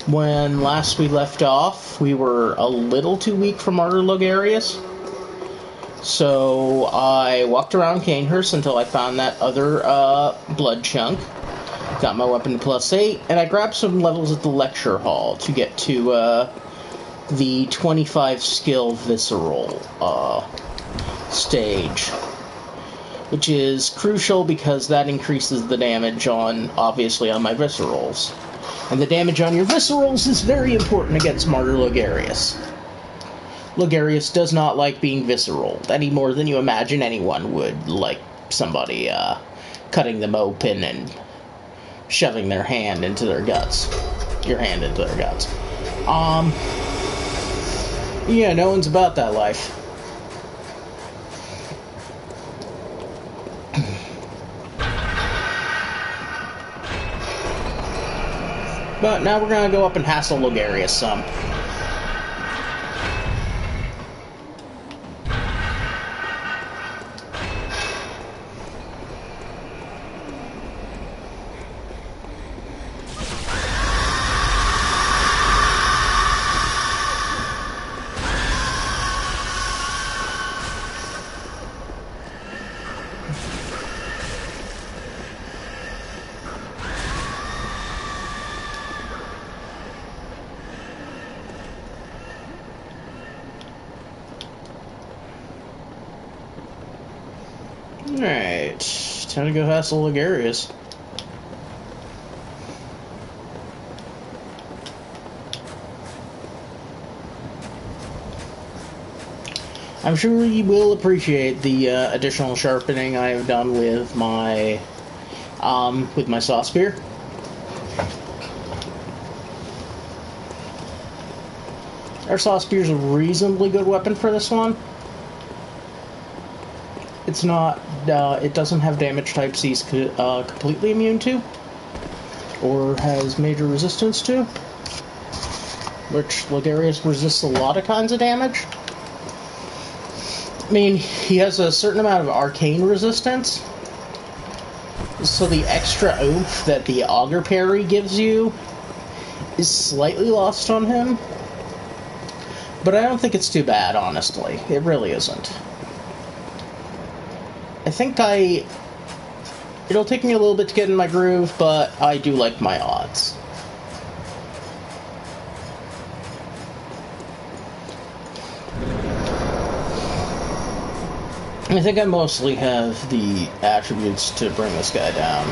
When last we left off, we were a little too weak for Martyr Logarius. So I walked around Canehurst until I found that other blood chunk. Got my weapon to +8, and I grabbed some levels at the lecture hall to get to the 25 skill visceral stage, which is crucial because that increases the damage obviously on my viscerals. And the damage on your viscerals is very important against Martyr Logarius. Logarius does not like being visceral any more than you imagine anyone would like somebody cutting them open and shoving their hand into their guts. Your hand into their guts. Yeah, no one's about that life. But now we're gonna go up and hassle Logarius some. Alright, time to go hassle Logarius. I'm sure you will appreciate the additional sharpening I have done with my saw spear. Our saw spear is a reasonably good weapon for this one. It's not, it doesn't have damage types he's completely immune to, or has major resistance to, which Logarius resists a lot of kinds of damage. I mean, he has a certain amount of arcane resistance, so the extra oomph that the auger parry gives you is slightly lost on him, but I don't think it's too bad, honestly. It really isn't. I think it'll take me a little bit to get in my groove, but I do like my odds. I think I mostly have the attributes to bring this guy down.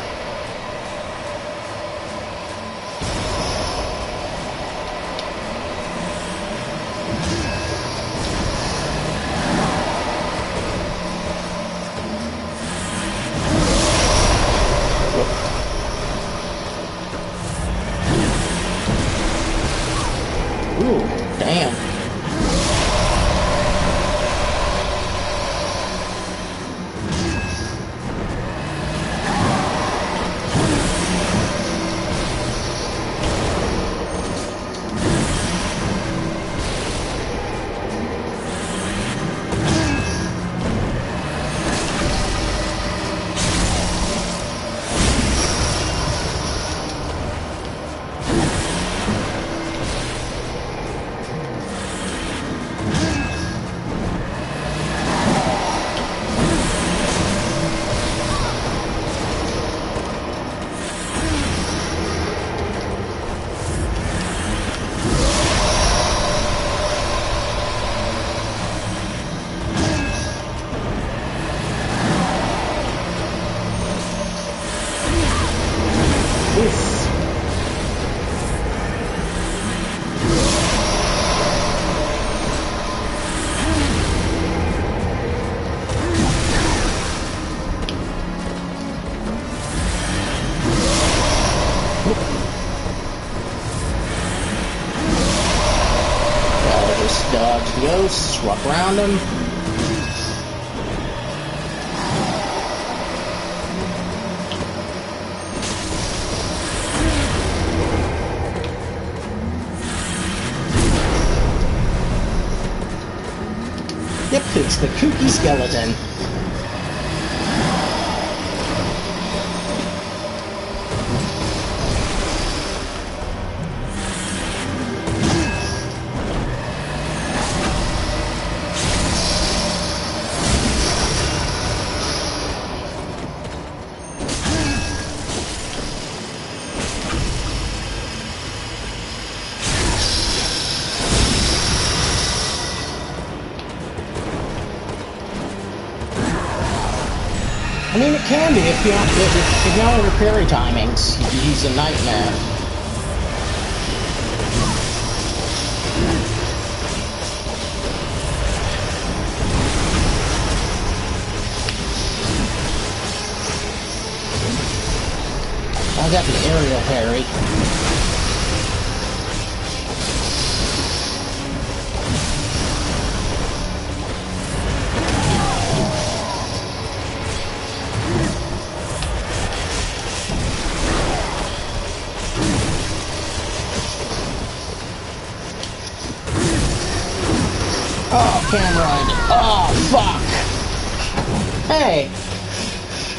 Ooh, damn. Dodge the ghosts, swap around him. Yep, it's the kooky skeleton. I mean, it can be if you know your parry timings. He's a nightmare. I got the aerial parry. Oh, Cameron. Oh, fuck. Hey.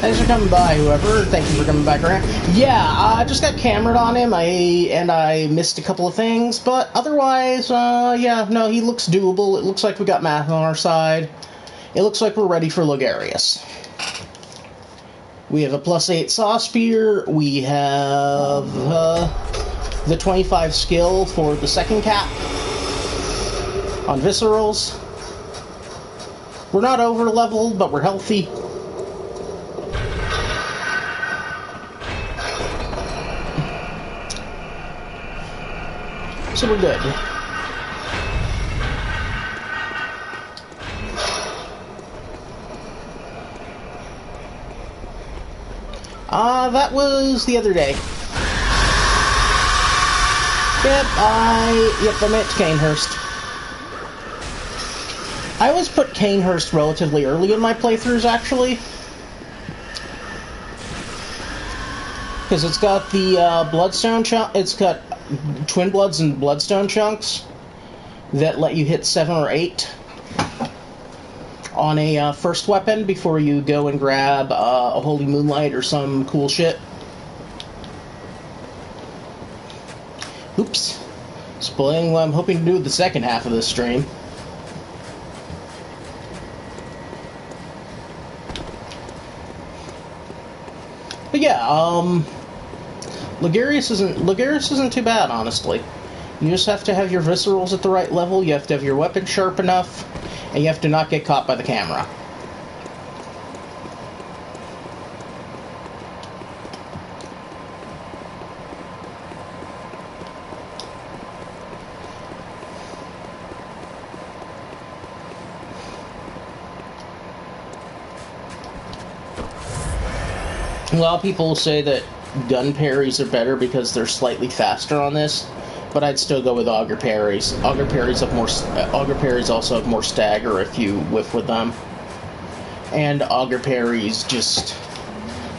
Thanks for coming by, whoever. Thank you for coming back around. Yeah, I just got cameraed on him, and I missed a couple of things, but otherwise, yeah, no, he looks doable. It looks like we got math on our side. It looks like we're ready for Logarius. We have a +8 Saw Spear. We have the 25 skill for the second cap on Viscerals. We're not over-leveled, but we're healthy. So we're good. That was the other day. Yep, I made it to Canehurst. I always put Canehurst relatively early in my playthroughs, actually. Because it's got the Bloodstone chunk. It's got Twin Bloods and Bloodstone chunks that let you hit 7 or 8 on a first weapon before you go and grab a Holy Moonlight or some cool shit. Oops. Spoiling what I'm hoping to do with the second half of this stream. But yeah, Logarius isn't too bad, honestly. You just have to have your viscerals at the right level, you have to have your weapon sharp enough, and you have to not get caught by the camera. A lot of people say that gun parries are better because they're slightly faster on this, but I'd still go with auger parries. Auger parries also have more stagger if you whiff with them, and auger parries just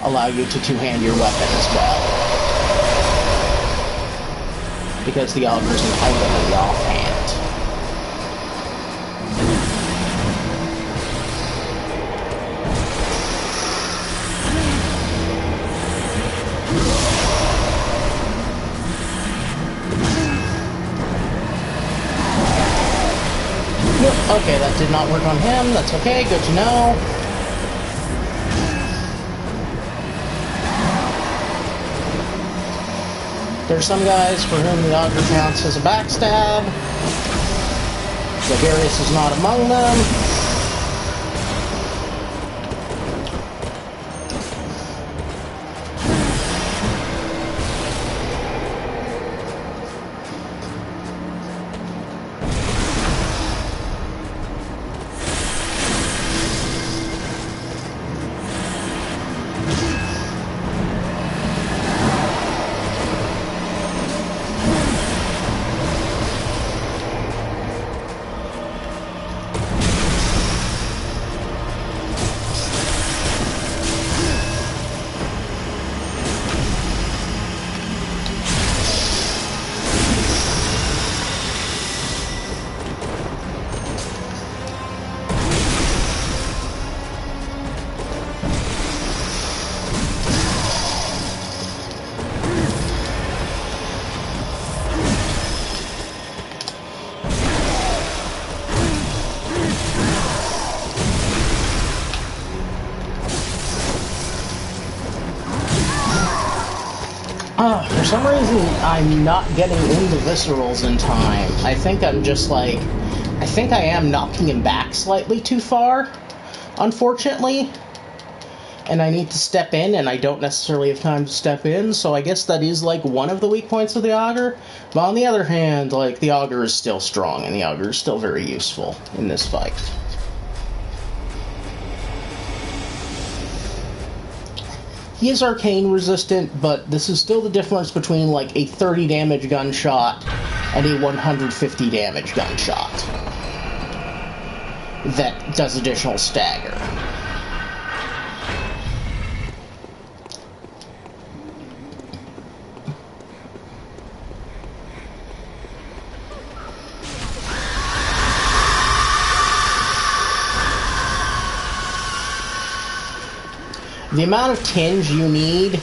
allow you to two-hand your weapon as well, because the auger's entirely offhand. Okay, that did not work on him. That's okay, good to know. There's some guys for whom the auger counts as a backstab. Logarius is not among them. For some reason, I'm not getting into viscerals in time. I think I'm just like... I think I am knocking him back slightly too far, unfortunately. and I need to step in, and I don't necessarily have time to step in, so I guess that is, like, one of the weak points of the Augur. But on the other hand, like, the Augur is still strong, and the Augur is still very useful in this fight. He is arcane resistant, but this is still the difference between, like, a 30 damage gunshot and a 150 damage gunshot that does additional stagger. The amount of tinge you need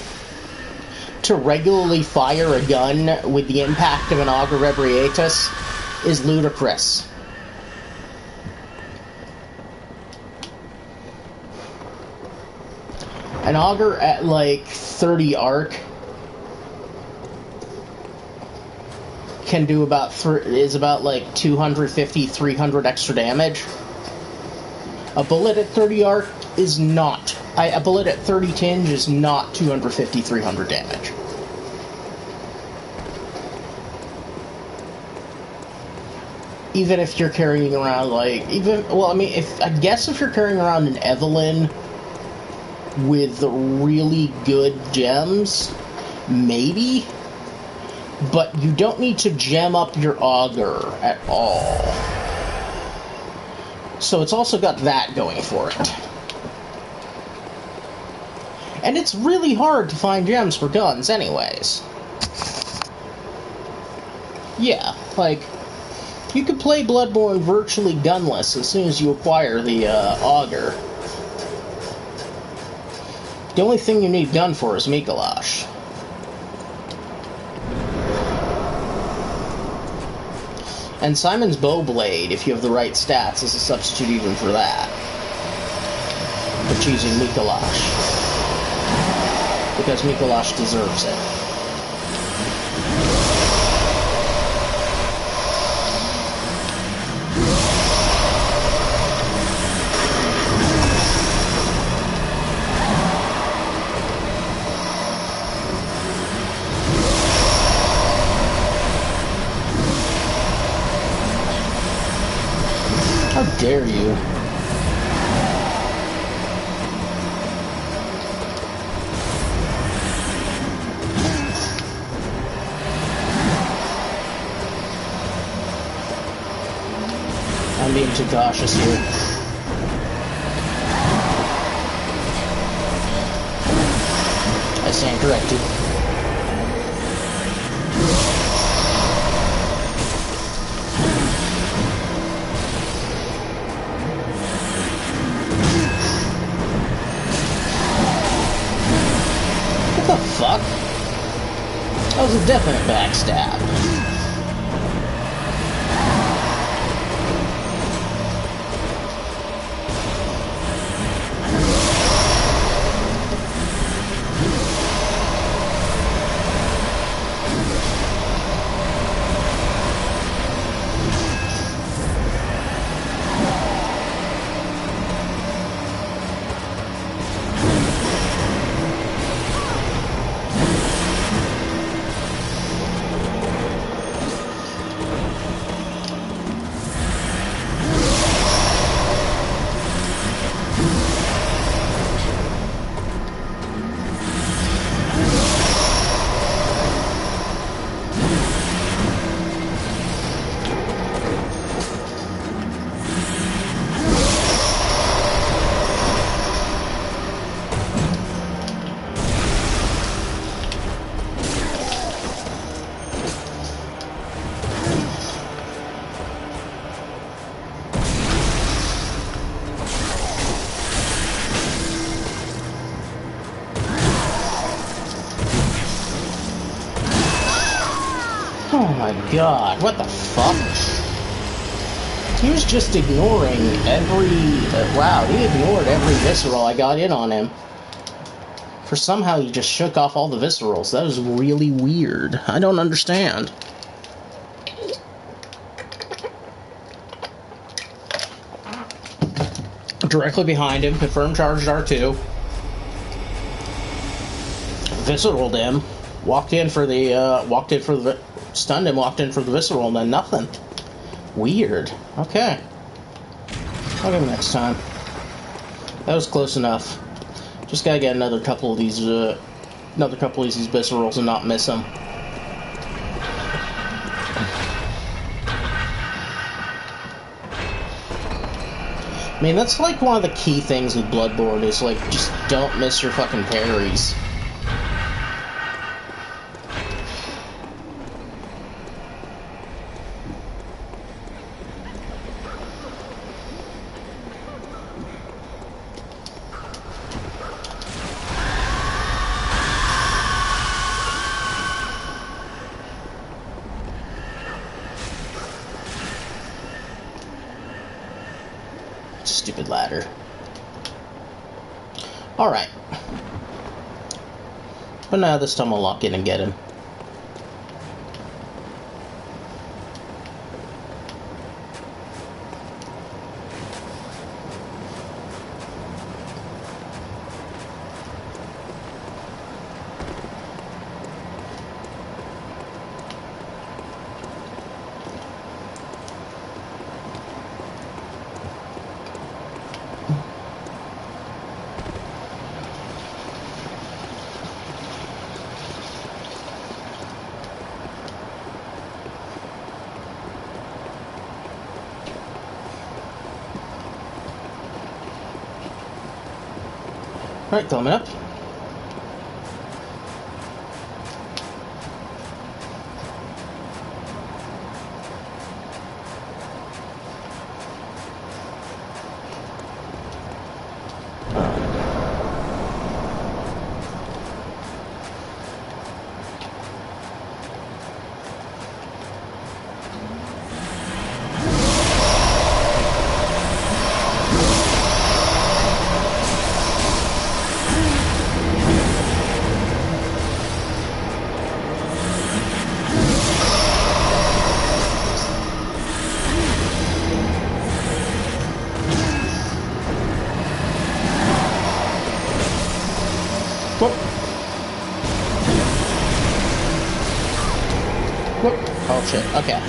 to regularly fire a gun with the impact of an Augur Ebrietas is ludicrous. An Augur at like 30 arc can do about like 250, 300 extra damage. A bullet at 30 arc is not. A bullet at 30 tinge is not 250, 300 damage. Even if you're carrying around, like, I guess if you're carrying around an Evelyn with really good gems, maybe, but you don't need to gem up your Augur at all. So it's also got that going for it. And it's really hard to find gems for guns anyways. Yeah, like, you could play Bloodborne virtually gunless as soon as you acquire the Augur. The only thing you need gun for is Mikolash. And Simon's Bowblade, if you have the right stats, is a substitute even for that. For choosing Mikolash. Because Mikolash deserves it. How dare you? I'm being too cautious here. I stand corrected. What the fuck? That was a definite backstab. Oh my god, what the fuck? He was just ignoring every... wow, he ignored every visceral I got in on him. For somehow he just shook off all the viscerals. That was really weird. I don't understand. Directly behind him, confirmed charged R2. Visceral him. Walked in for the stunned him, walked in for the visceral, and then nothing. Weird. Okay. I'll give him next time. That was close enough. Just gotta get another couple of these viscerals and not miss them. I mean, that's like one of the key things with Bloodborne is like, just don't miss your fucking parries. Stupid ladder. Alright. But now this time I'll lock in and get him. Alright, coming up. Oh shit, okay.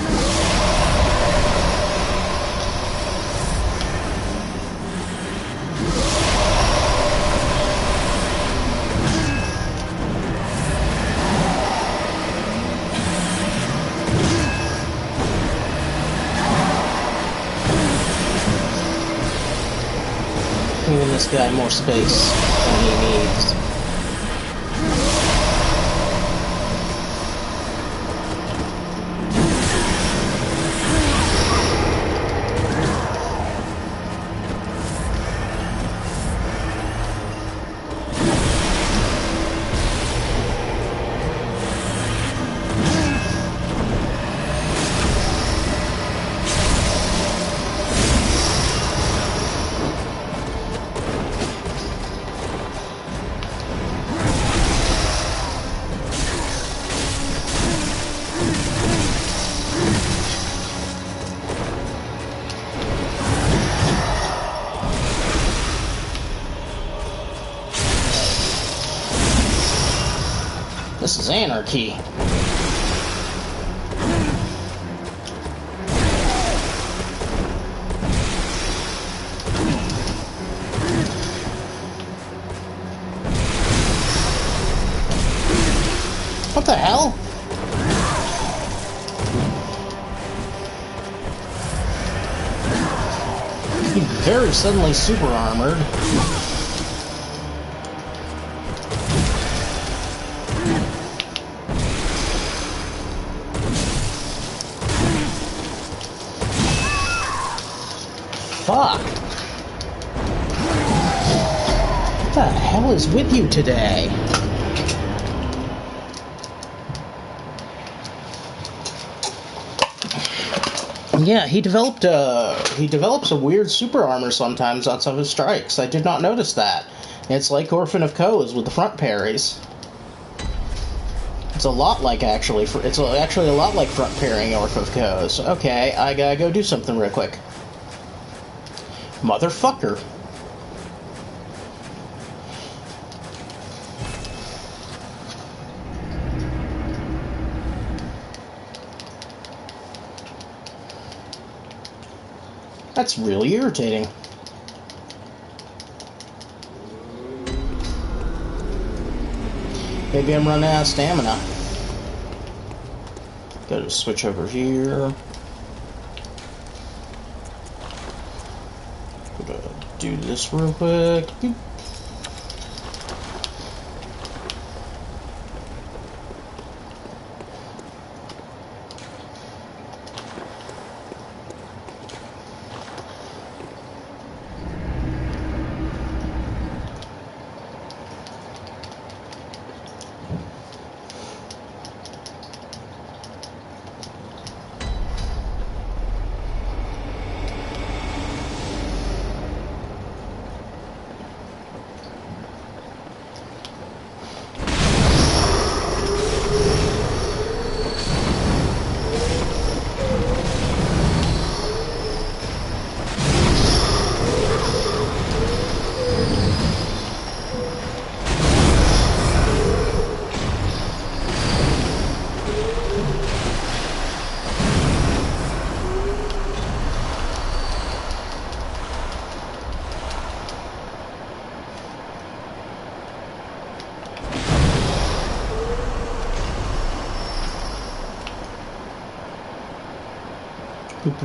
Giving this guy more space than he needs. This is anarchy. What the hell? He's very suddenly super armored. Fuck! What the hell is with you today? Yeah, he develops a weird super armor sometimes on some of his strikes. I did not notice that. It's like Orphan of Ko's with the front parries. It's a lot like actually a lot like front parrying Orphan of Ko's. Okay, I gotta go do something real quick. Motherfucker. That's really irritating. Maybe I'm running out of stamina. Gotta switch over here. Gotta do this real quick.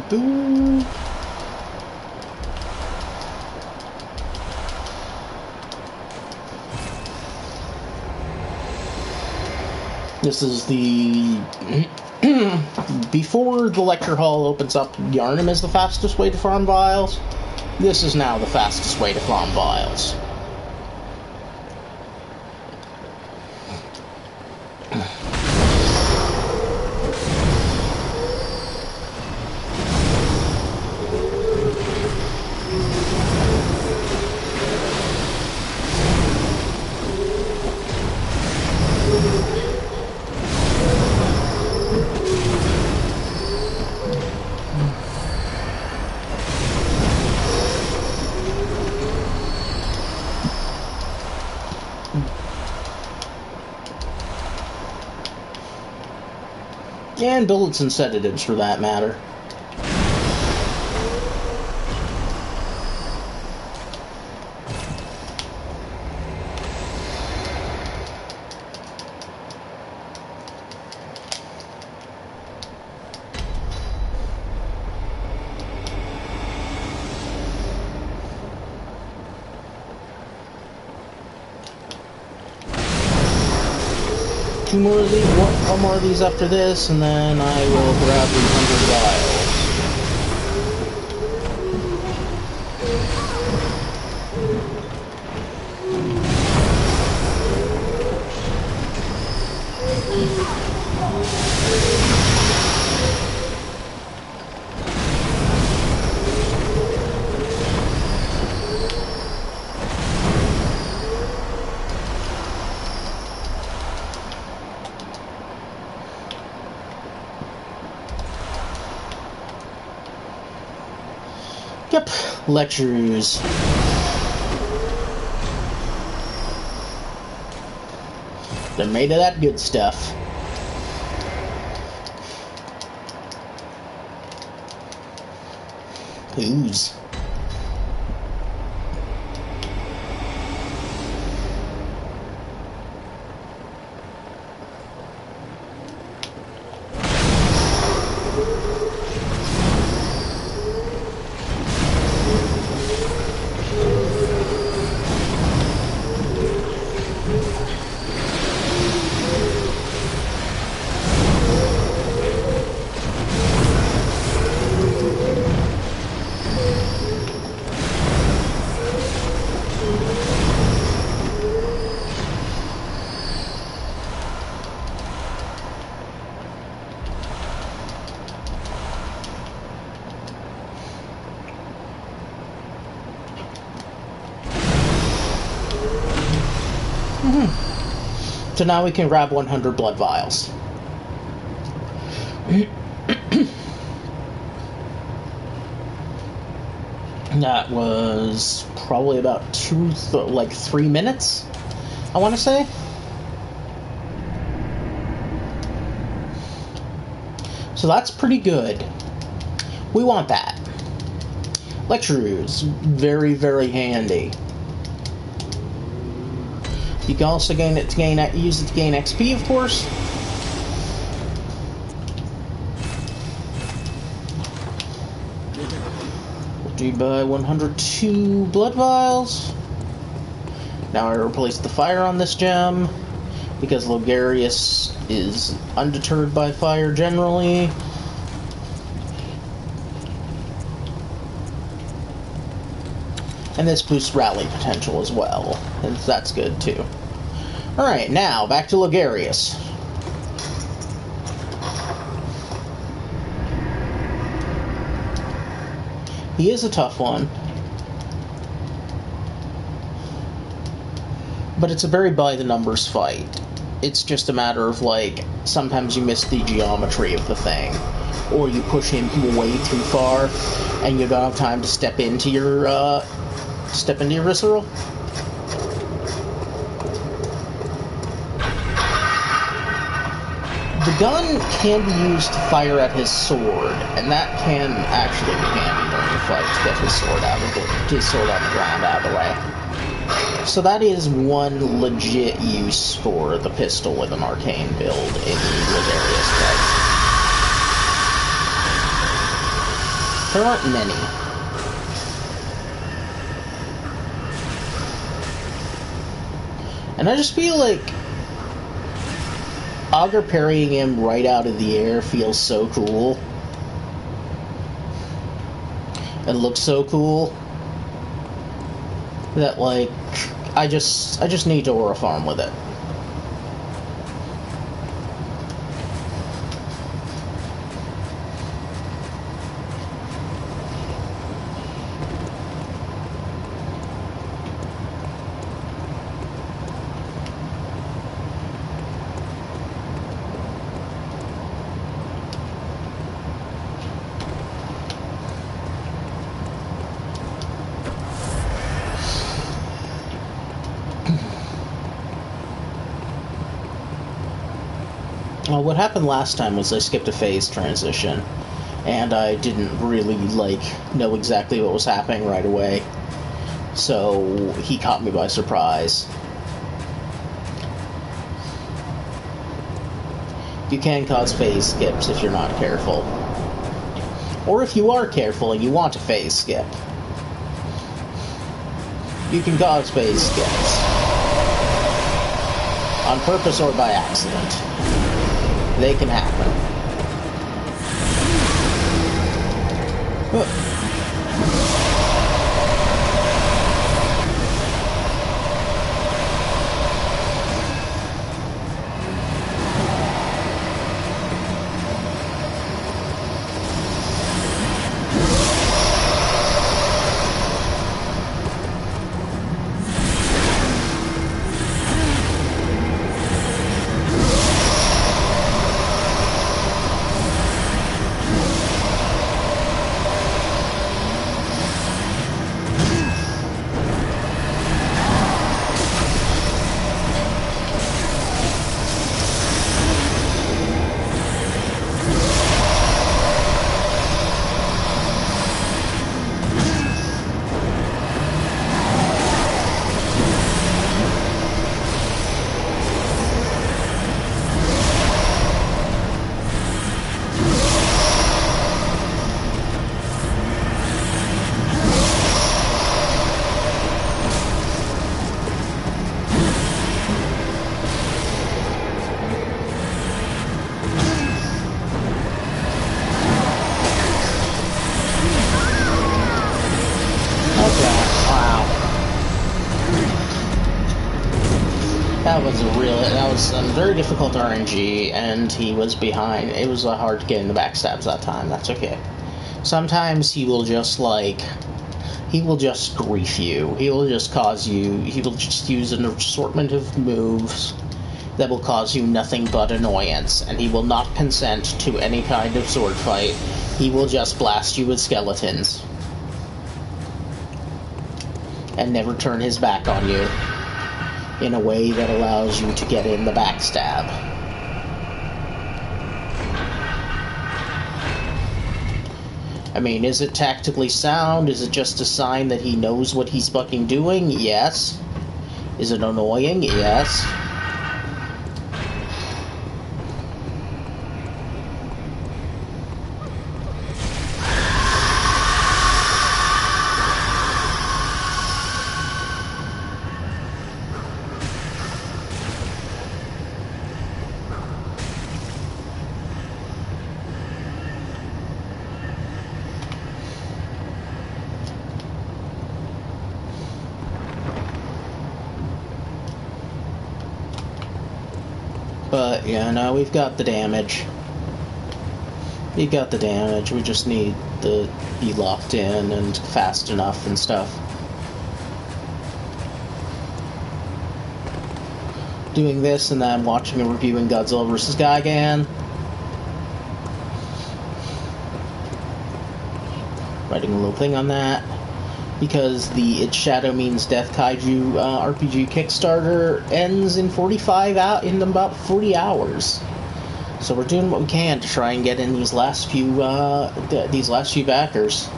Boop. This is the... Before the lecture hall opens up, Yharnam is the fastest way to farm vials. This is now the fastest way to farm vials. And bullets and sedatives, for that matter. Two more of these, one more of these after this, and then I will grab the 100 vials. Yep, lectures. They're made of that good stuff. Ooze. So now we can grab 100 blood vials. That was probably about 3 minutes, I want to say. So that's pretty good. We want that. Lecture Roots, very, very handy. You can also use it to gain XP, of course. Do by 102 blood vials. Now I replace the fire on this gem because Logarius is undeterred by fire generally. And this boosts rally potential as well, and that's good too. Alright, now back to Logarius. He is a tough one, but it's a very by-the-numbers fight. It's just a matter of, like, sometimes you miss the geometry of the thing, or you push him way too far, and you don't have time to step into your visceral. The gun can be used to fire at his sword, and that can actually be handy during the fight to get his sword on the ground out of the way. So that is one legit use for the pistol with an arcane build in the Logarius fight. There aren't many. And I just feel like Augur parrying him right out of the air feels so cool. And looks so cool that, like, I just need to aura farm with it. Well, what happened last time was I skipped a phase transition, and I didn't really, know exactly what was happening right away. So, he caught me by surprise. You can cause phase skips if you're not careful. Or if you are careful and you want to phase skip. You can cause phase skips. On purpose or by accident. They can happen. That was some very difficult RNG, and he was behind. It was hard to get in the backstabs that time. That's okay. Sometimes he will just, he will just grief you. He will just use an assortment of moves that will cause you nothing but annoyance, and he will not consent to any kind of sword fight. He will just blast you with skeletons. And never turn his back on you. In a way that allows you to get in the backstab. I mean, is it tactically sound? Is it just a sign that he knows what he's fucking doing? Yes. Is it annoying? Yes. But, yeah, no, we've got the damage. We got the damage. We just need to be locked in and fast enough and stuff. Doing this and then watching and reviewing Godzilla vs. Gigan. Writing a little thing on that. Because the Its Shadow Means Death Kaiju RPG Kickstarter ends in about 40 hours. So we're doing what we can to try and get in these last few backers.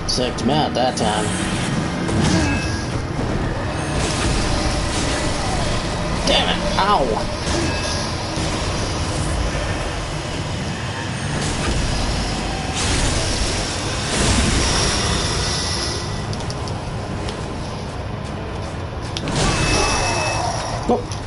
Psyched him out that time. Damn it! Ow! Oh.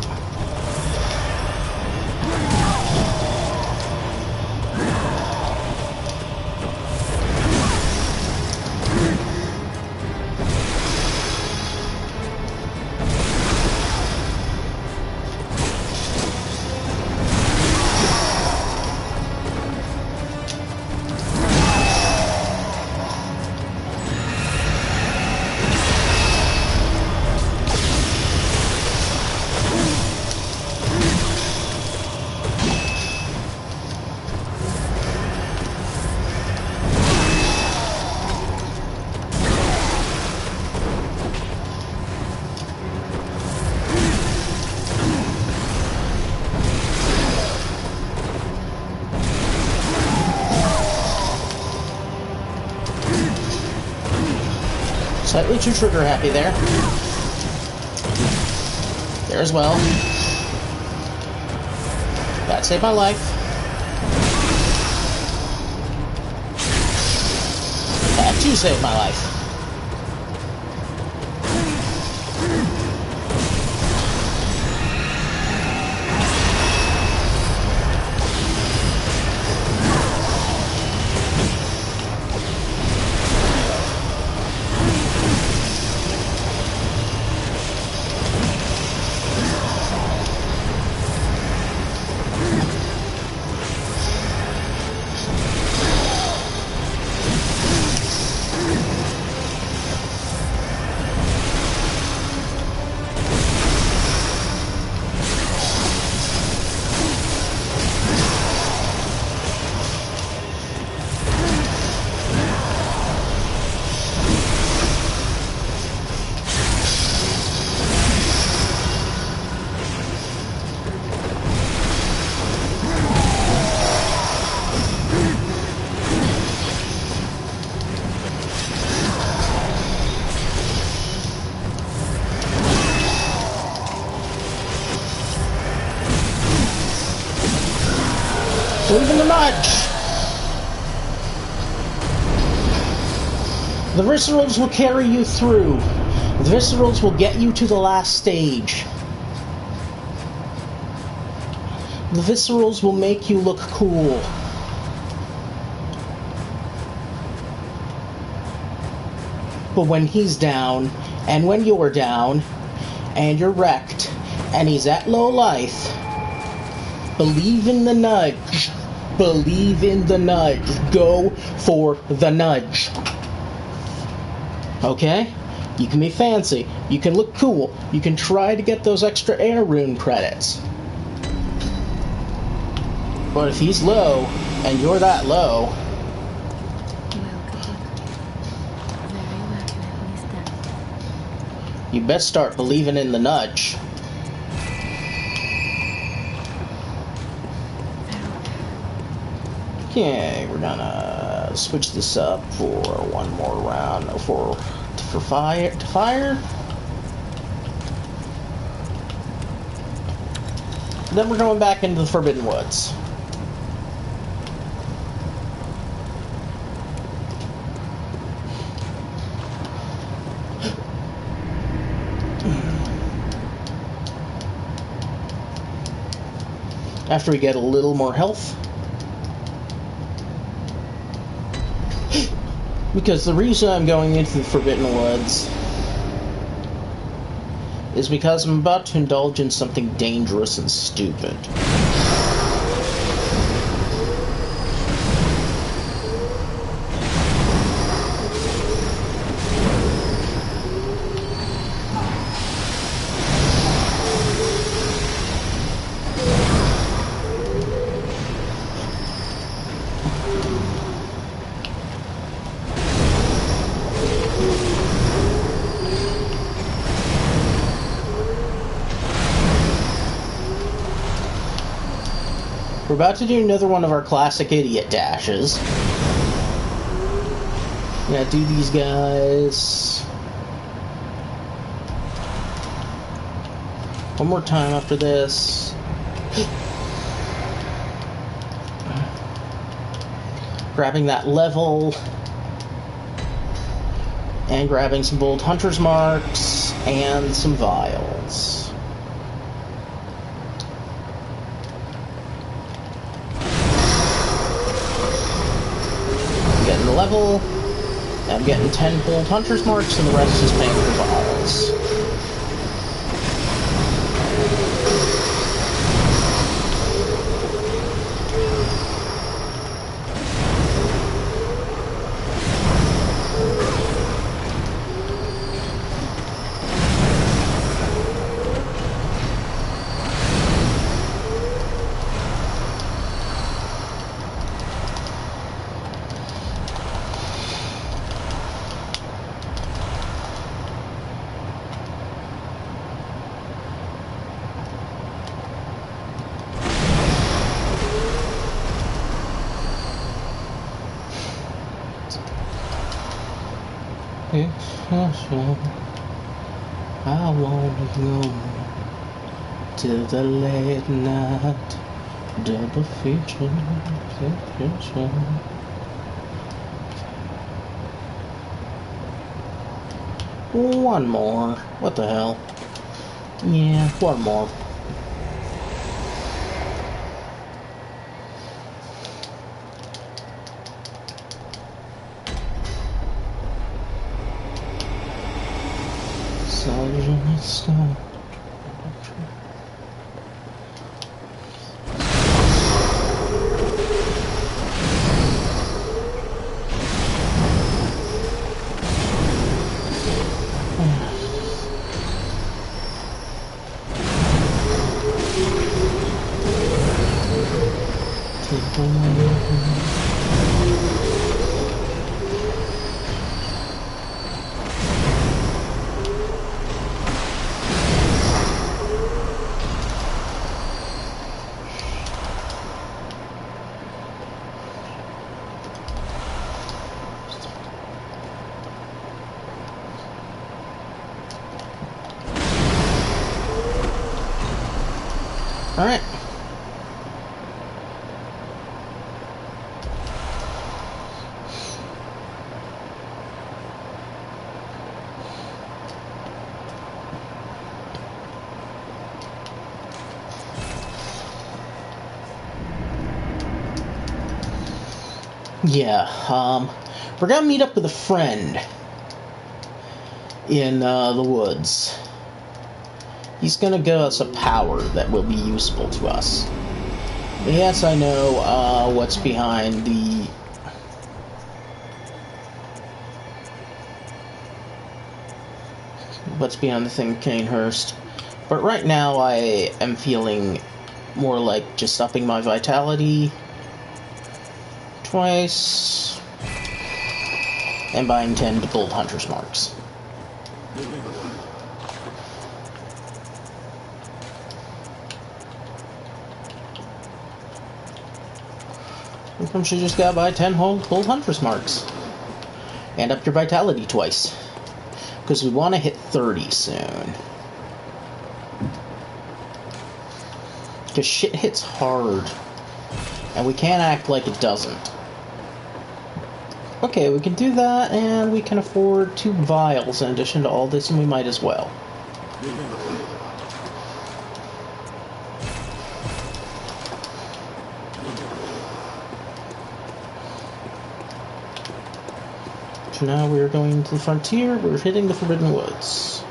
Slightly too trigger happy there. There as well. That saved my life. That too saved my life. Believe in the nudge! The viscerals will carry you through. The viscerals will get you to the last stage. The viscerals will make you look cool. But when he's down, and when you're down, and you're wrecked, and he's at low life, believe in the nudge. Believe in the nudge. Go for the nudge. Okay? You can be fancy. You can look cool. You can try to get those extra air rune credits. But if he's low, and you're that low... you best start believing in the nudge. Okay, we're gonna switch this up for one more round for fire. Then we're going back into the Forbidden Woods. After we get a little more health. Because the reason I'm going into the Forbidden Woods is because I'm about to indulge in something dangerous and stupid. We're about to do another one of our classic idiot dashes. Yeah, do these guys one more time after this. Grabbing that level and grabbing some bold hunter's marks and some vials. Level, I'm getting 10 bold hunter's marks, and the rest is paying for vials. I wanna go to the late night double feature. One more. What the hell? Yeah, one more. Stop. Alright. Yeah, we're gonna meet up with a friend in the woods. He's gonna give us a power that will be useful to us. Yes, I know what's behind the... what's behind the thing, Kanehurst. But right now I am feeling more like just upping my vitality twice and buying 10 gold hunter's marks. Sometimes you just gotta buy 10 gold hunter's marks and up your vitality twice, because we want to hit 30 soon. Because shit hits hard, and we can't act like it doesn't. Okay, we can do that, and we can afford 2 vials in addition to all this, and we might as well. So now we're going to the frontier, we're hitting the Forbidden Woods.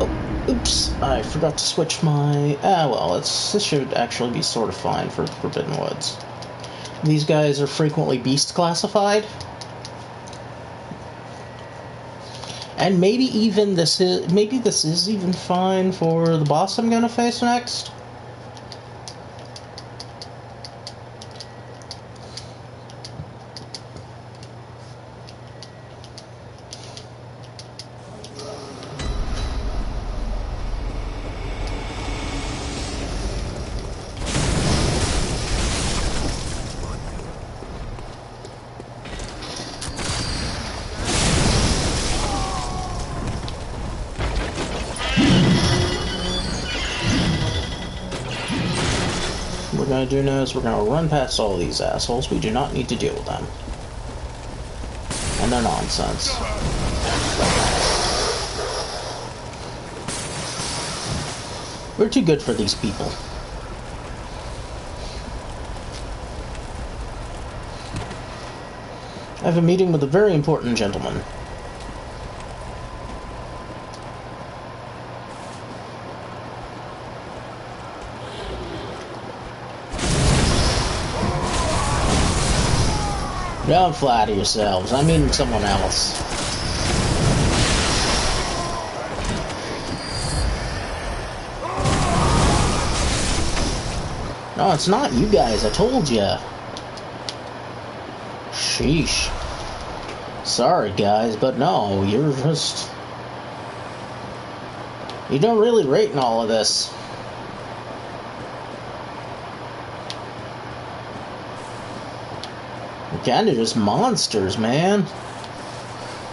Oh, oops, I forgot to switch my... well, this should actually be sort of fine for Forbidden Woods. These guys are frequently beast classified. And maybe this is even fine for the boss I'm gonna face next. What we're going to do now is we're going to run past all these assholes. We do not need to deal with them. And their nonsense. We're too good for these people. I have a meeting with a very important gentleman. Don't flatter yourselves. I mean someone else. No, it's not you guys. I told ya. Sheesh. Sorry, guys, but no, you're just... You don't really rate in all of this. You're kinda just monsters, man.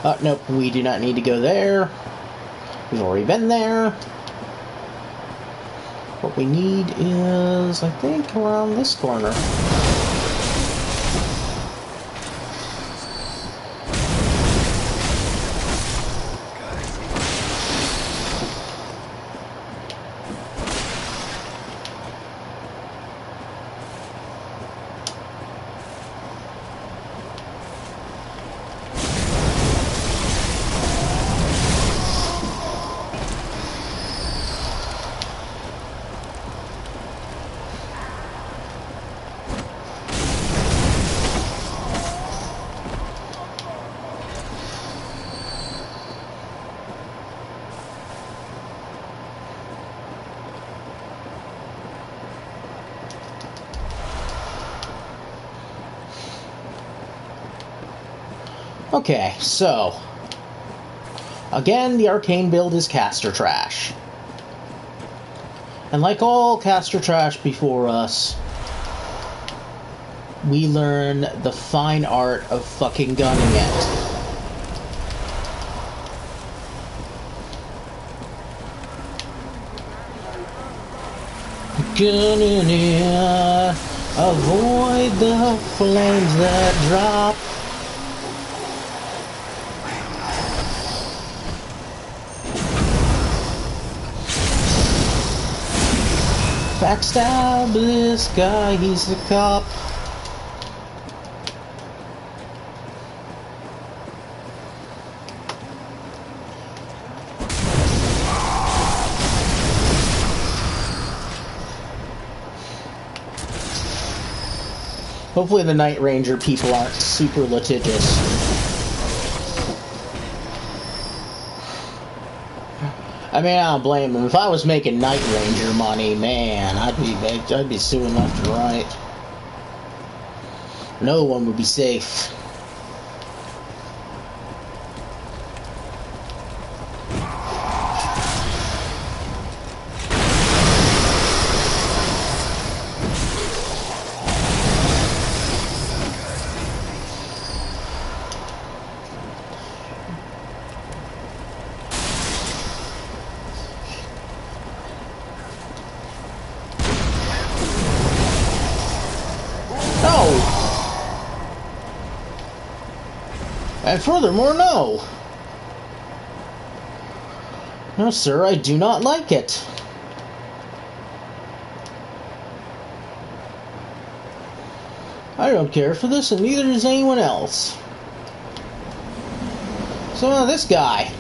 Oh, nope, we do not need to go there. We've already been there. What we need is, I think, around this corner. Okay, so, again, the arcane build is caster trash. And like all caster trash before us, we learn the fine art of fucking gunning it. Gunning it, avoid the flames that drop. Backstab this guy, he's a cop. Hopefully the Night Ranger people aren't super litigious. I mean, I don't blame them. If I was making Night Ranger money, man, I'd be suing left and right. No one would be safe. And furthermore, no. No, sir, I do not like it. I don't care for this, and neither does anyone else. So now this guy.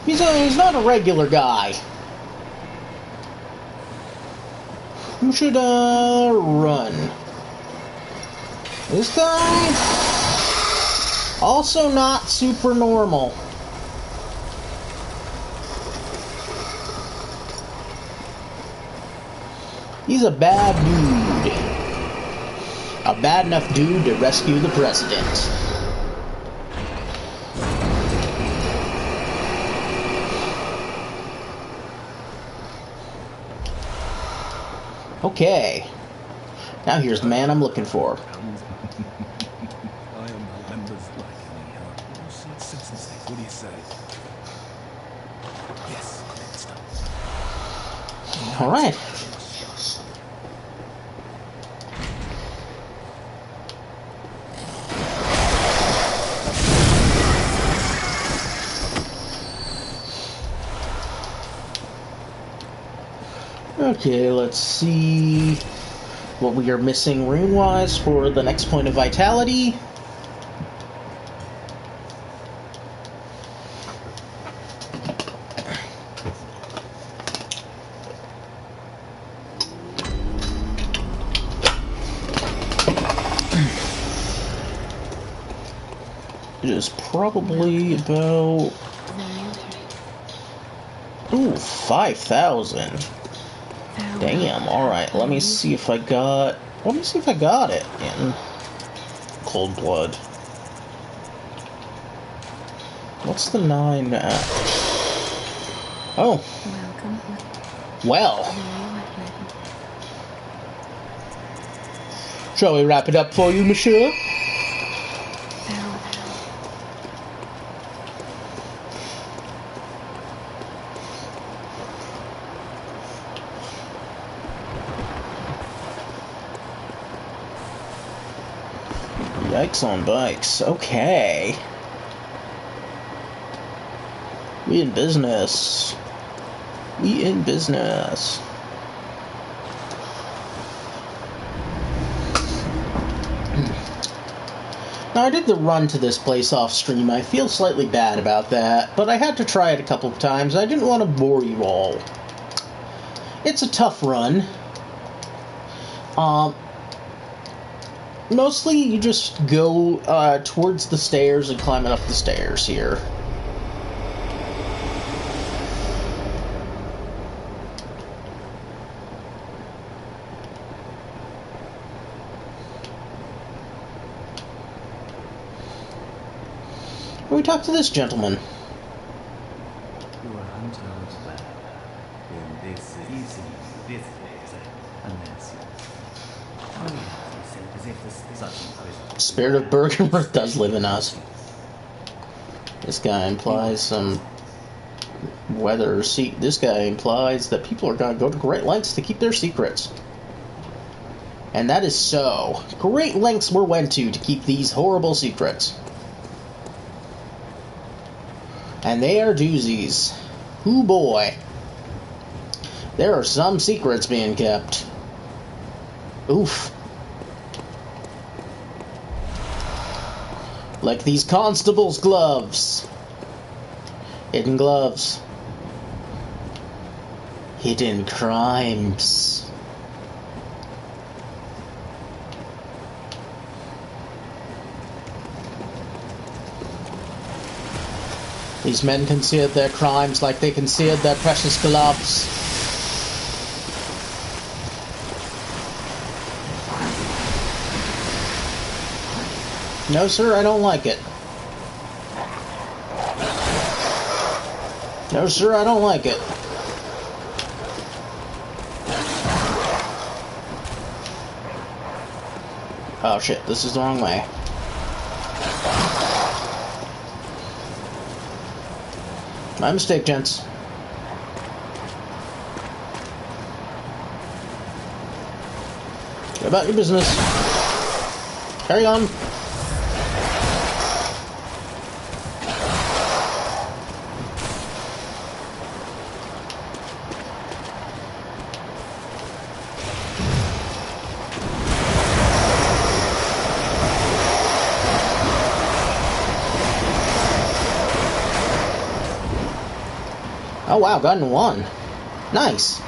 He's not a regular guy. Who should, run? This guy? Also not super normal. He's a bad dude. A bad enough dude to rescue the president. Okay. Now here's the man I'm looking for. I am members like me. What do you say? Yes, next up. All right. Okay, let's see what we are missing rune-wise for the next point of vitality. It is probably about... Ooh, 5,000. Damn, alright, let me see if I got it in Cold Blood. What's the 9 at? Oh. Well. Shall we wrap it up for you, monsieur? Yikes on bikes. Okay. We in business. We in business. Now, I did the run to this place off stream. I feel slightly bad about that, but I had to try it a couple of times. I didn't want to bore you all. It's a tough run. Mostly, you just go towards the stairs and climb up the stairs here. Can we talk to this gentleman? Spirit of Bergenworth does live in us. This guy implies some this guy implies that people are going to go to great lengths to keep their secrets. And that is so. Great lengths were went to keep these horrible secrets. And they are doozies. Ooh boy. There are some secrets being kept. Oof. Like these constables' gloves. Hidden gloves. Hidden crimes. These men concealed their crimes like they concealed their precious gloves. No, sir, I don't like it. No, sir, I don't like it. Oh shit, this is the wrong way. My mistake, gents. Go about your business. Carry on. Oh wow, gotten one. Nice.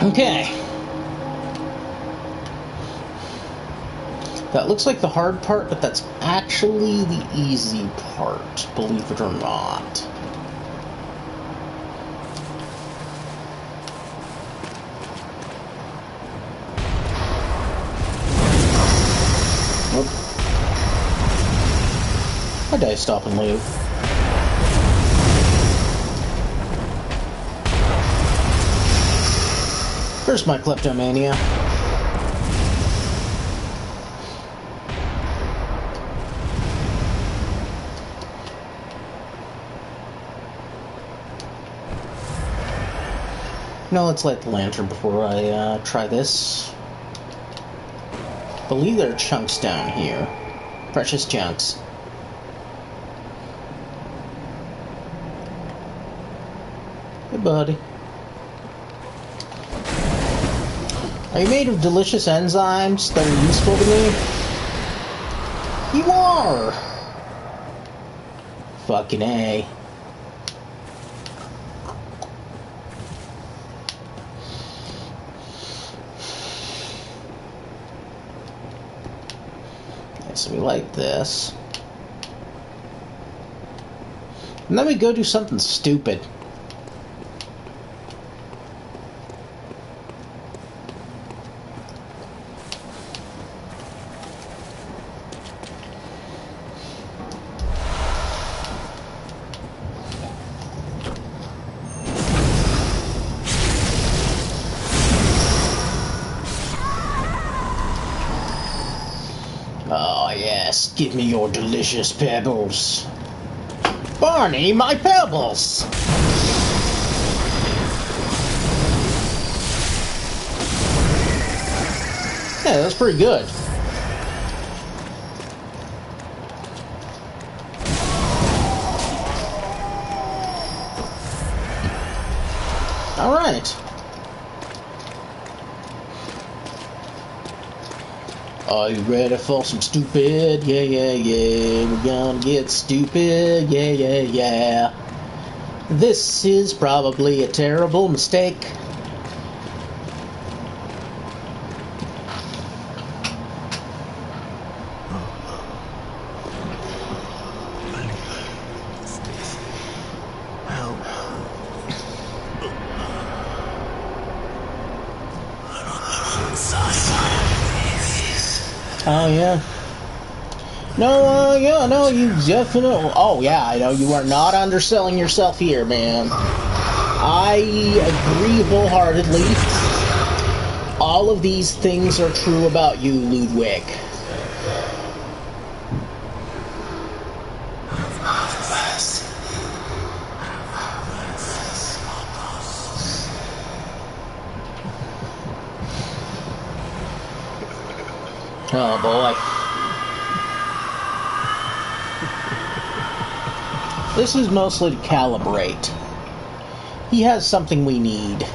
Okay. That looks like the hard part, but that's actually the easy part, believe it or not. Nope. My dice stop and loot. Where's my kleptomania? No, let's light the lantern before I try this. Believe there are chunks down here. Precious chunks. Hey, buddy. Are you made of delicious enzymes that are useful to me? You are! Fucking A. Okay, so we light this. And then we go do something stupid. Oh, yes, give me your delicious pebbles. Barney, my pebbles! Yeah, that's pretty good. Alright. Are you ready for some stupid? Yeah, yeah, yeah. We're gonna get stupid. Yeah, yeah, yeah. This is probably a terrible mistake. Oh, yeah. No, yeah, no, you definitely... Oh, yeah, I know, you are not underselling yourself here, man. I agree wholeheartedly. All of these things are true about you, Ludwig. Oh, boy. This is mostly to calibrate. He has something we need.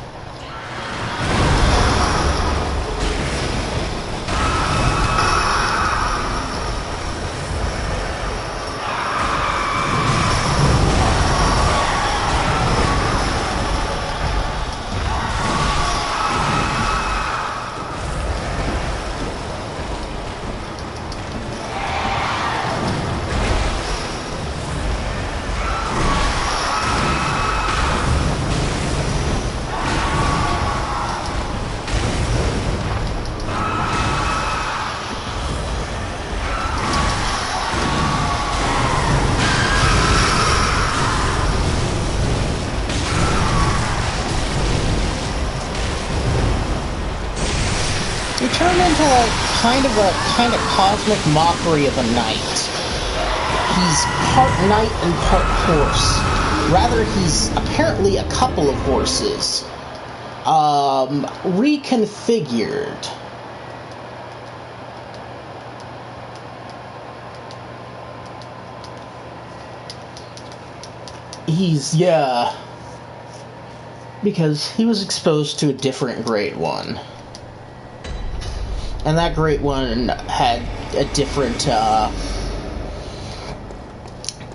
kind of cosmic mockery of a knight. He's part knight and part horse. Rather, he's apparently a couple of horses. Reconfigured. Yeah. Because he was exposed to a different Great One. And that Great One had a different,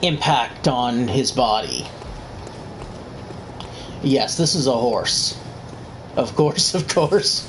impact on his body. Yes, this is a horse. Of course, of course.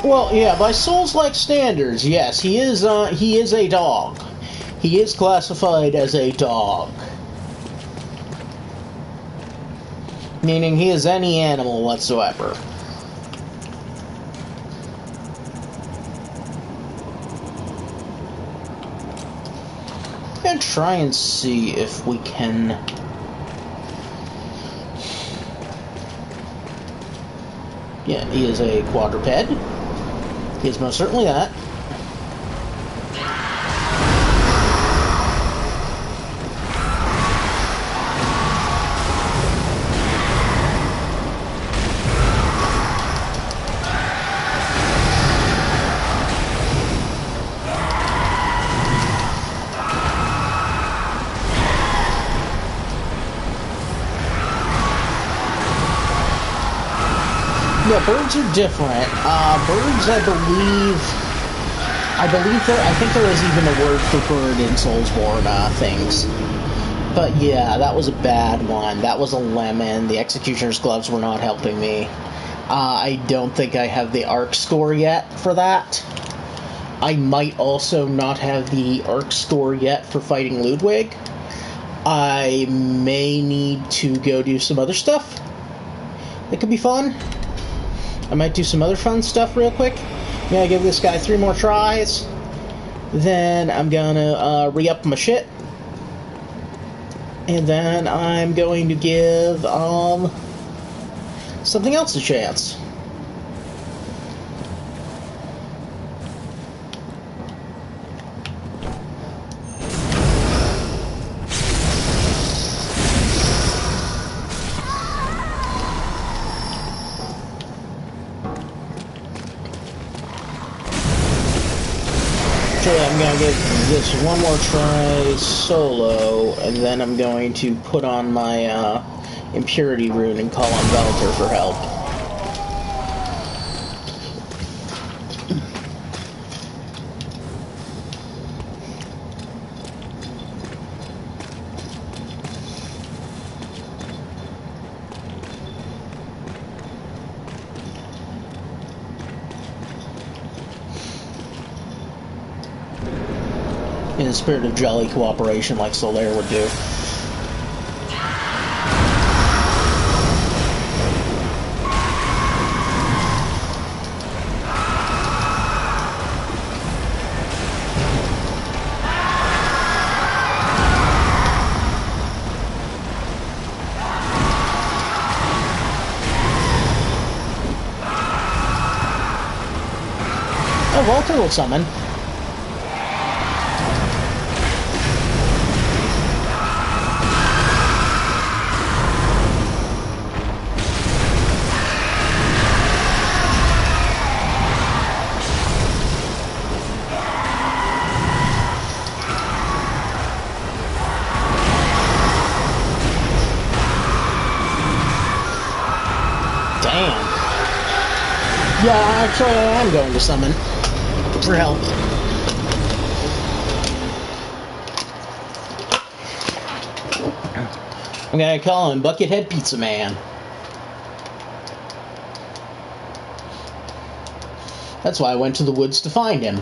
Well, yeah, by Souls-like standards, yes, he is a dog. He is classified as a dog. Meaning he is any animal whatsoever. I'm gonna try and see if we can... Yeah, he is a quadruped. He is most certainly that. Yeah, birds are different. Birds, I think there is even a word for bird in Soulsborne things. But yeah, that was a bad one. That was a lemon. The Executioner's Gloves were not helping me. I don't think I have the arc score yet for that. I might also not have the arc score yet for fighting Ludwig. I may need to go do some other stuff. That could be fun. I might do some other fun stuff real quick. I'm gonna give this guy 3 more tries. Then I'm gonna re-up my shit. And then I'm going to give something else a chance. I'm going to give this one more try solo, and then I'm going to put on my Impurity rune and call on Velter for help. In the spirit of jolly cooperation like Solaire would do. Oh, Walter will summon. Yeah, actually I am going to summon for help. I'm gonna call him Buckethead Pizza Man. That's why I went to the woods to find him.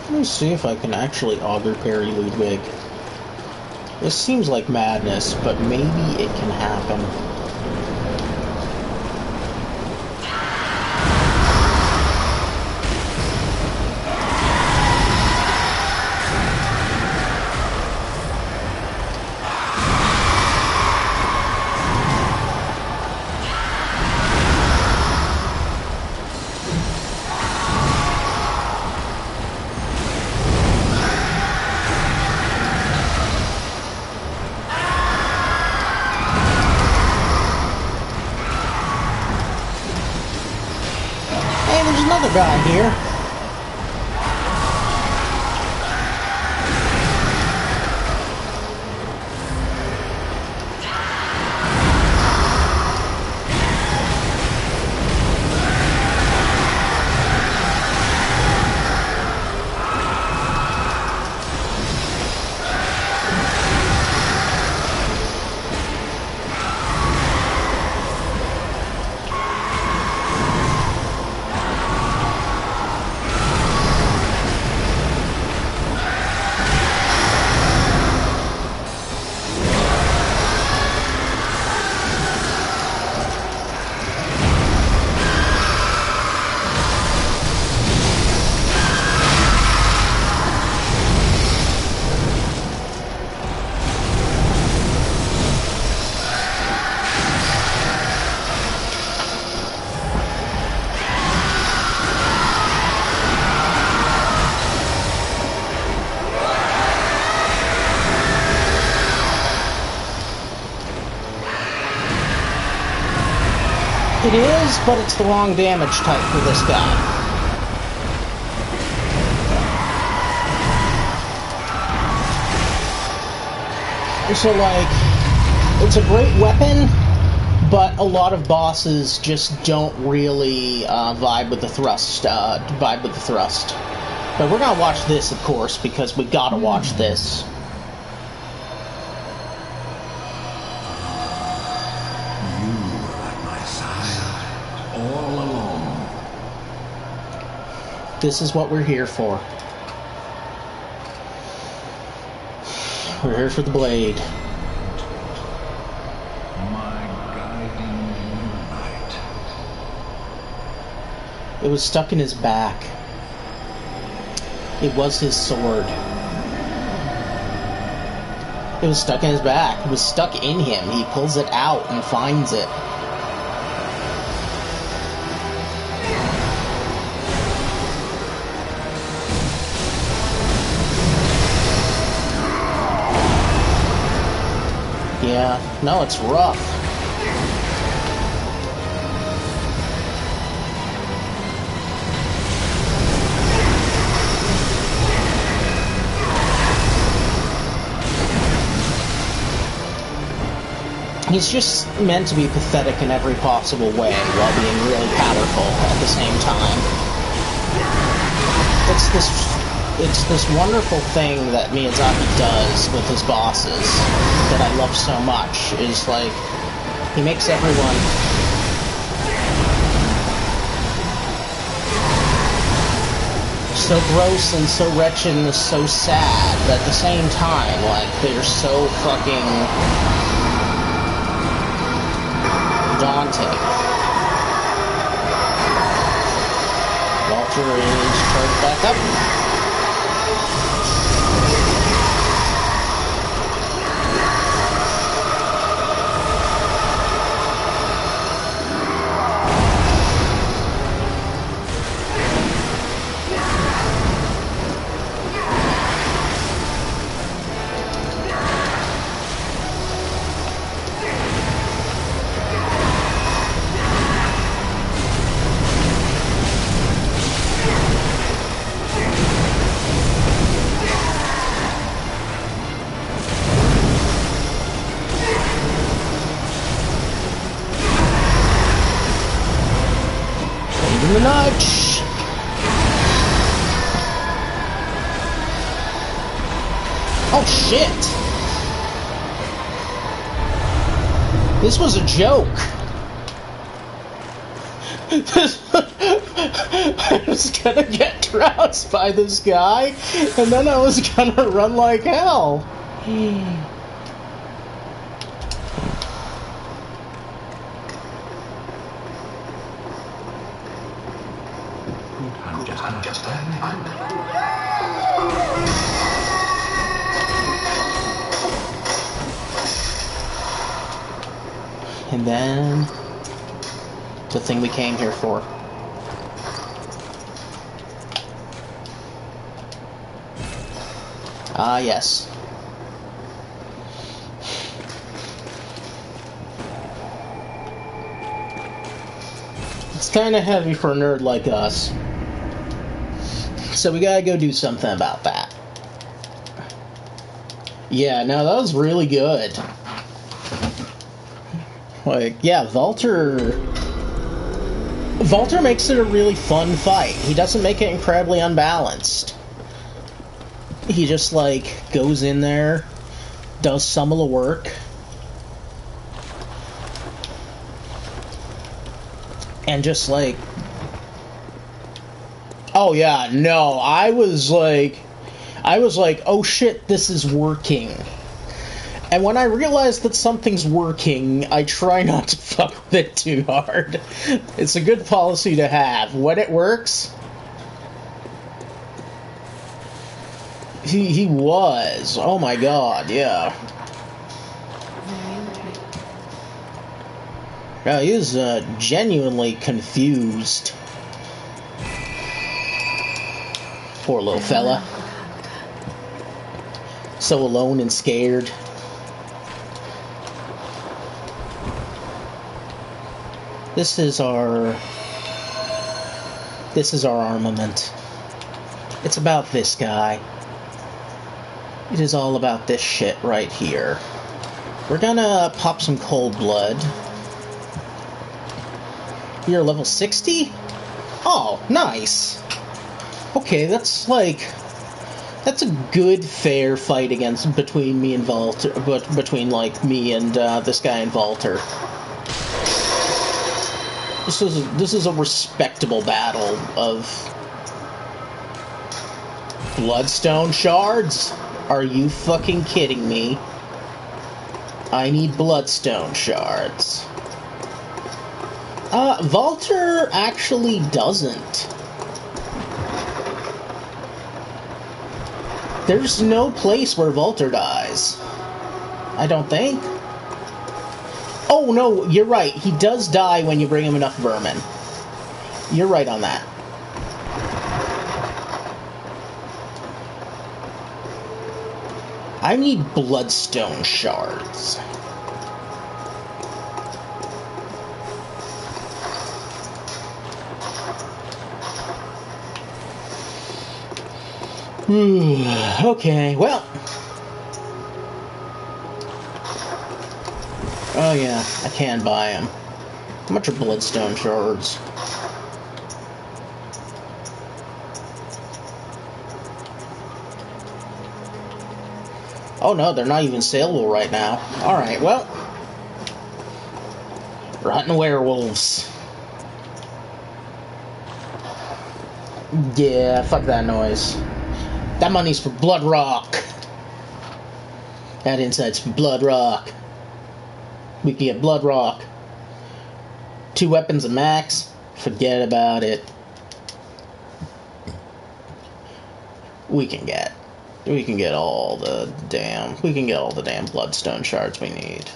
Let me see if I can actually auger parry Ludwig. This seems like madness, but maybe it can happen. Another guy here. It is, but it's the wrong damage type for this guy. So, like, it's a great weapon, but a lot of bosses just don't really vibe with the thrust. But we're gonna watch this, of course, because we gotta watch this. This is what we're here for. We're here for the blade. My guide It was stuck in his back. It was his sword. It was stuck in his back. It was stuck in him. He pulls it out and finds it. Yeah, no, it's rough. He's just meant to be pathetic in every possible way while being really powerful at the same time. It's this wonderful thing that Miyazaki does with his bosses that I love so much, is like, he makes everyone so gross and so wretched and so sad, but at the same time, like, they're so fucking daunting. Walter is charged back up. The nudge. Oh shit! This was a joke. I was gonna get trounced by this guy, and then I was gonna run like hell. And then the thing we came here for. Ah, yes. It's kind of heavy for a nerd like us. So we gotta go do something about that. Yeah, no, that was really good. Like, yeah, Walter makes it a really fun fight. He doesn't make it incredibly unbalanced. He just, like, goes in there, does some of the work, and just, like... Oh, yeah, no, I was like, oh shit, this is working. And when I realize that something's working, I try not to fuck with it too hard. It's a good policy to have. When it works, he was. Oh my god, yeah. Yeah, he was genuinely confused. Poor little fella. So alone and scared. This is our armament. It's about this guy. It is all about this shit right here. We're gonna pop some cold blood. You're level 60? Oh, nice. Okay, that's a good fair fight between me and Walter, between like me and this guy and Walter. This is a respectable battle of bloodstone shards. Are you fucking kidding me? I need bloodstone shards. Valter actually doesn't. There's no place where Valter dies. I don't think. Oh, no, you're right. He does die when you bring him enough vermin. You're right on that. I need bloodstone shards. Okay, well. Oh yeah, I can buy them. How much are bloodstone shards? Oh no, they're not even saleable right now. Alright, well. We're hunting werewolves. Yeah, fuck that noise. That money's for Blood Rock. That insight's for Blood Rock. We can get Blood Rock. 2 weapons of max. Forget about it. We can get all the damn bloodstone shards we need.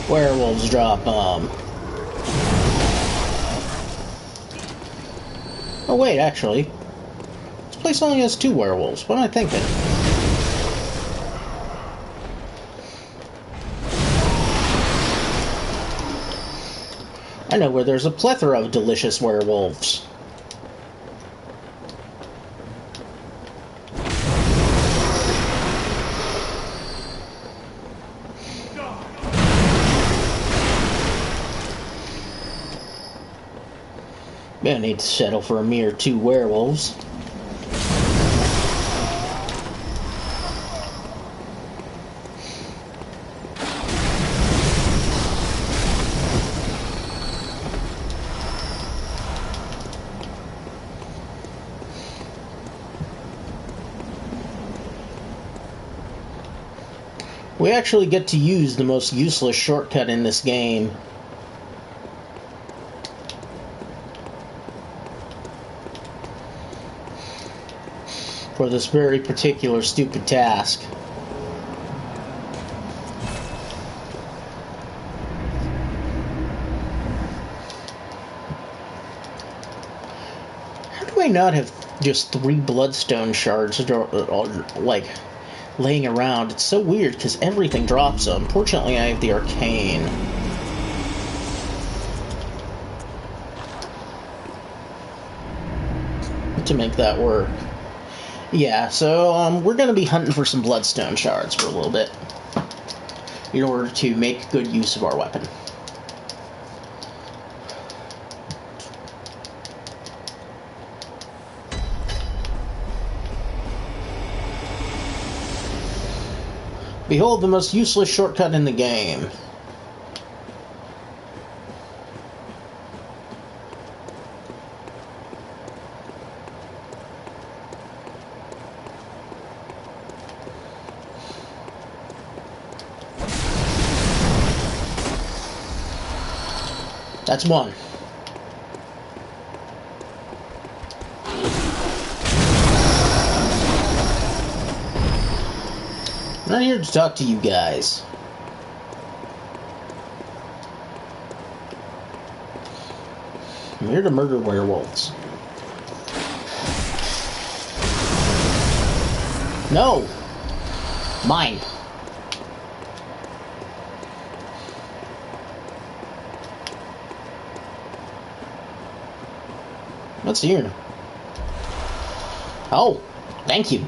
Werewolves drop Oh wait, actually. This place only has 2 werewolves. What am I thinking? I know where there's a plethora of delicious werewolves. I need to settle for a mere 2 werewolves. We actually get to use the most useless shortcut in this game. For this very particular stupid task. How do I not have just 3 bloodstone shards like laying around? It's so weird because everything drops them. Fortunately, I have the arcane. To make that work. Yeah, so we're going to be hunting for some bloodstone shards for a little bit in order to make good use of our weapon. Behold the most useless shortcut in the game. That's 1. I'm not here to talk to you guys. I'm here to murder werewolves. No! Mine. What's here? Oh, thank you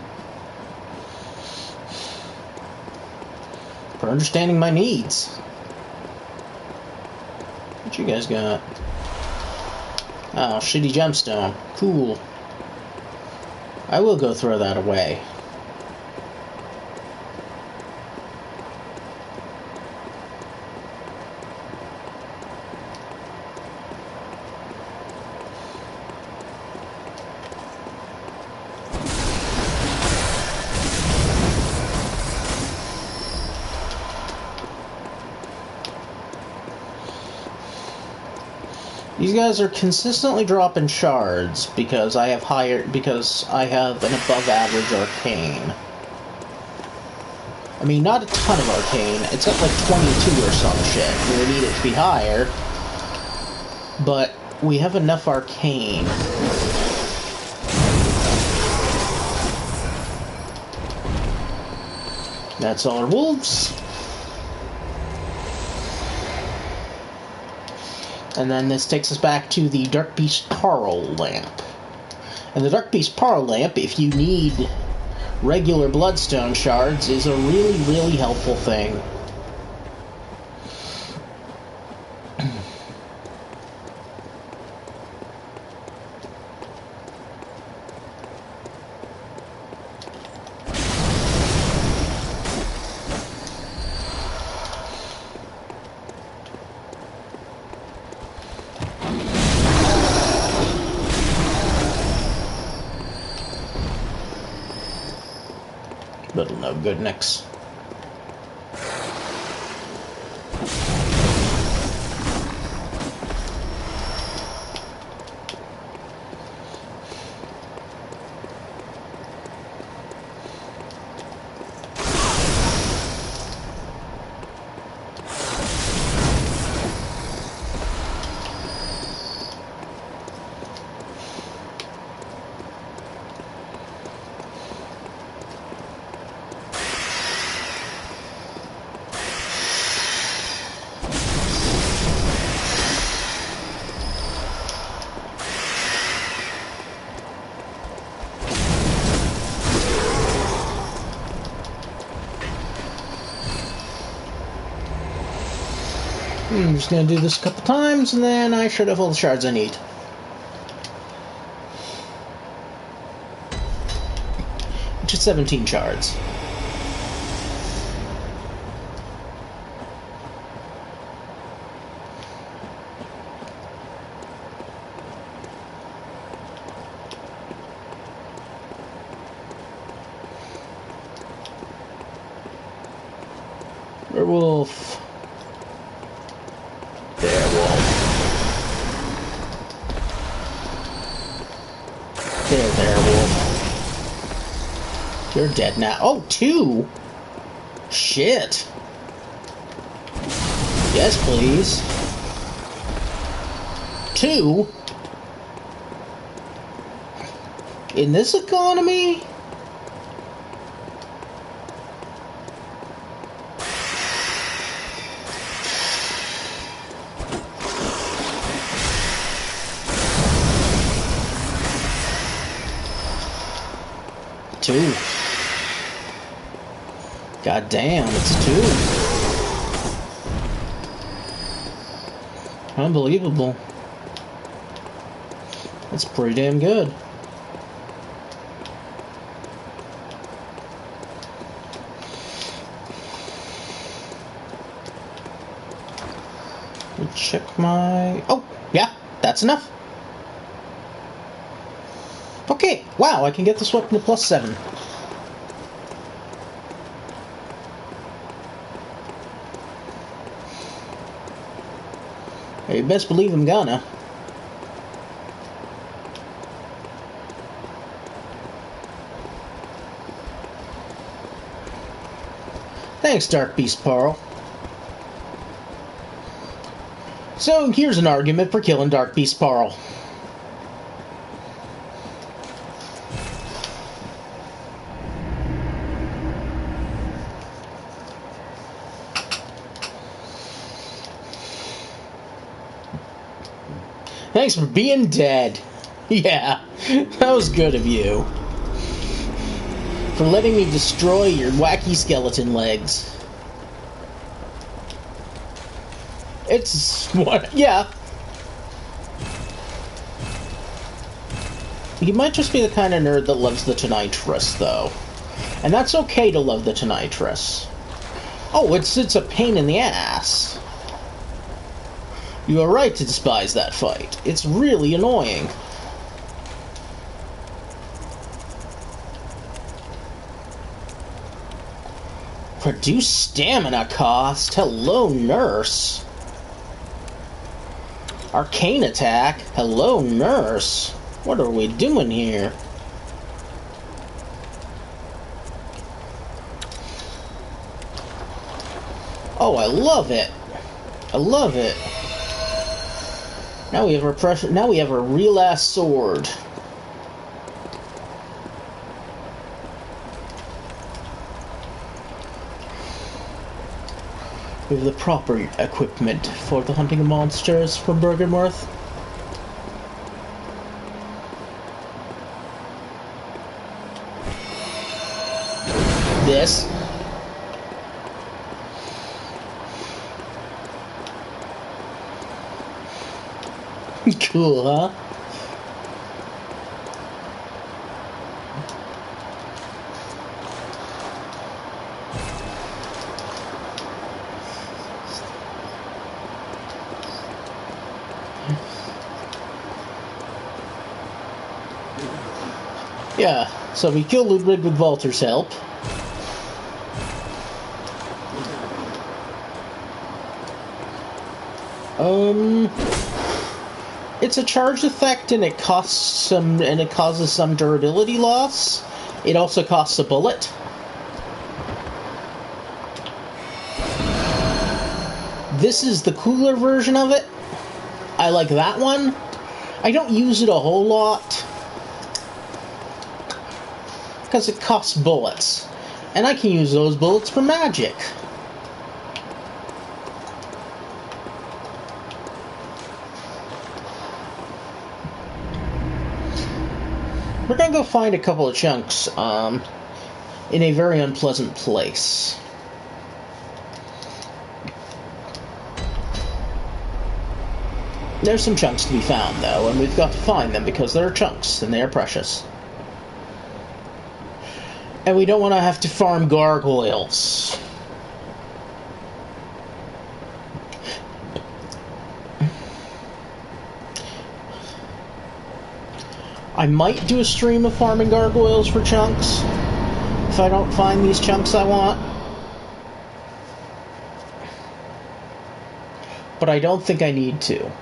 for understanding my needs. What you guys got? Oh, shitty gemstone. Cool. I will go throw that away. These guys are consistently dropping shards because I have an above average arcane. I mean, not a ton of arcane. It's at like 22 or some shit. We need it to be higher. But we have enough arcane. That's all our wolves. And then this takes us back to the Dark Beast Parl lamp. And the Dark Beast Parl lamp, if you need regular bloodstone shards, is a really, really helpful thing. But no good next. I'm just gonna do this a couple times, and then I should have all the shards I need. Which is 17 shards. Werewolf. There, wolf. You're dead now. Oh, 2? Shit. Yes, please. 2? In this economy? Two. God damn, it's 2. Unbelievable. That's pretty damn good. Check my... Oh, yeah, that's enough. Okay, wow, I can get this weapon to +7. You best believe I'm gonna. Thanks, Dark Beast Parl. So, here's an argument for killing Dark Beast Parl. Thanks for being dead. Yeah, that was good of you. For letting me destroy your wacky skeleton legs. It's what? Yeah. You might just be the kind of nerd that loves the Tonitrus, though. And that's okay to love the Tonitrus. Oh, it's a pain in the ass. You are right to despise that fight. It's really annoying. Produce stamina cost? Hello, nurse. Arcane attack? Hello, nurse. What are we doing here? Oh, I love it. I love it. Now we have now we have a real ass sword. We have the proper equipment for the hunting of monsters from Bergenworth. This. Cool, huh? Yeah, so we kill Ludwig with Walter's help. It's a charged effect and it causes some durability loss. It also costs a bullet. This is the cooler version of it. I like that one. I don't use it a whole lot because it costs bullets, and I can use those bullets for magic. We're gonna go find a couple of chunks in a very unpleasant place. There's some chunks to be found, though, and we've got to find them because they're chunks, and they are precious. And we don't want to have to farm gargoyles. I might do a stream of farming gargoyles for chunks, if I don't find these chunks I want. But I don't think I need to.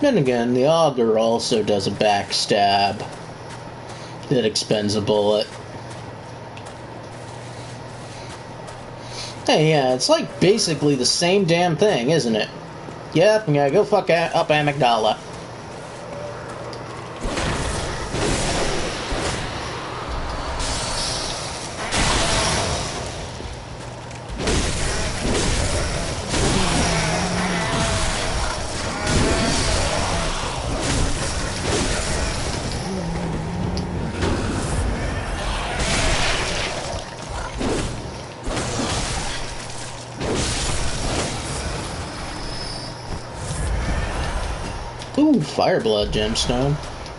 Then again, the auger also does a backstab that expends a bullet. Hey, yeah, it's like basically the same damn thing, isn't it? Yep, I'm gonna go fuck up Amygdala. Ooh, Fire Blood Gemstone.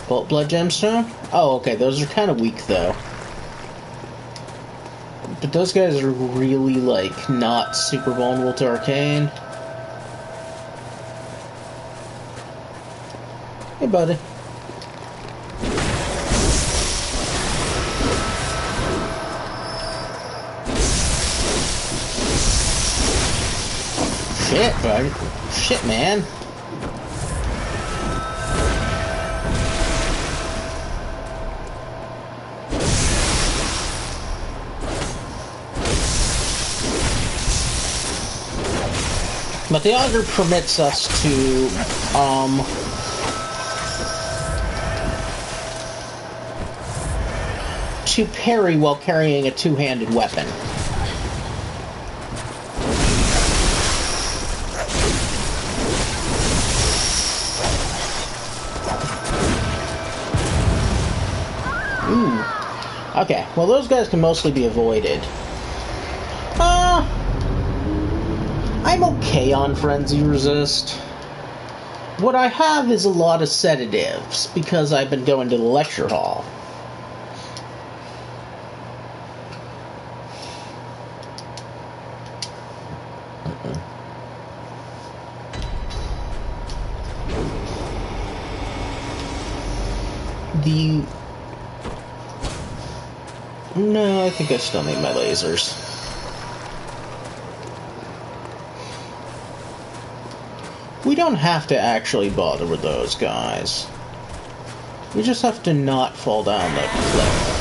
Bolt Blood Gemstone? Oh, okay, those are kind of weak, though. But those guys are really, like, not super vulnerable to Arcane. Hey, buddy. Shit, buddy. Shit, man. But the auger permits us to parry while carrying a two-handed weapon. Ooh. Okay, well those guys can mostly be avoided. I'm okay on Frenzy Resist. What I have is a lot of sedatives, because I've been going to the lecture hall. No, I think I still need my lasers. We don't have to actually bother with those guys. We just have to not fall down the cliff.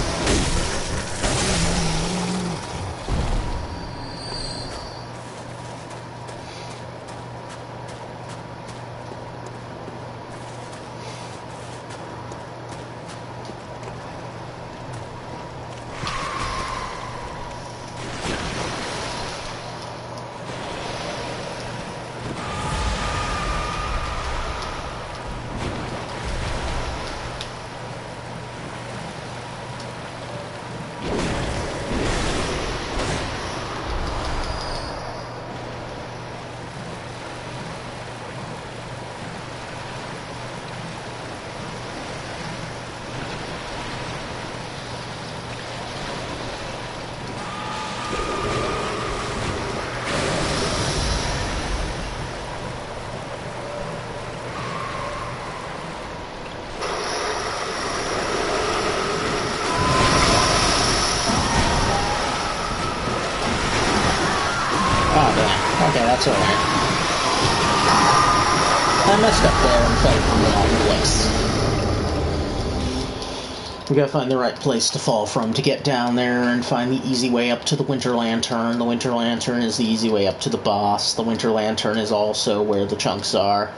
Okay, that's alright. I messed up there and fell from the wrong place. We gotta find the right place to fall from to get down there and find the easy way up to the Winter Lantern. The Winter Lantern is the easy way up to the boss. The Winter Lantern is also where the chunks are.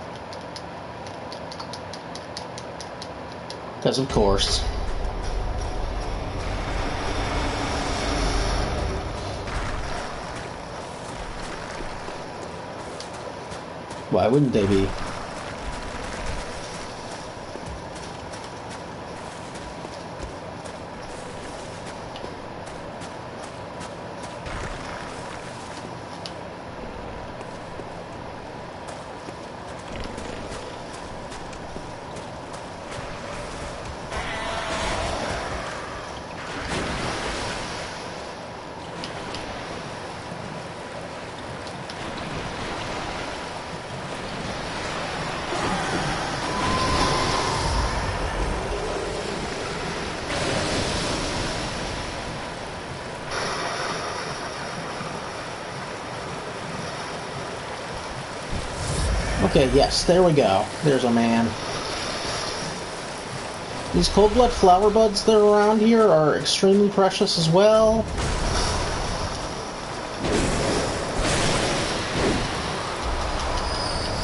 Because of course. Why wouldn't they be? Okay, yes, there we go. There's a man. These cold blood flower buds that are around here are extremely precious as well.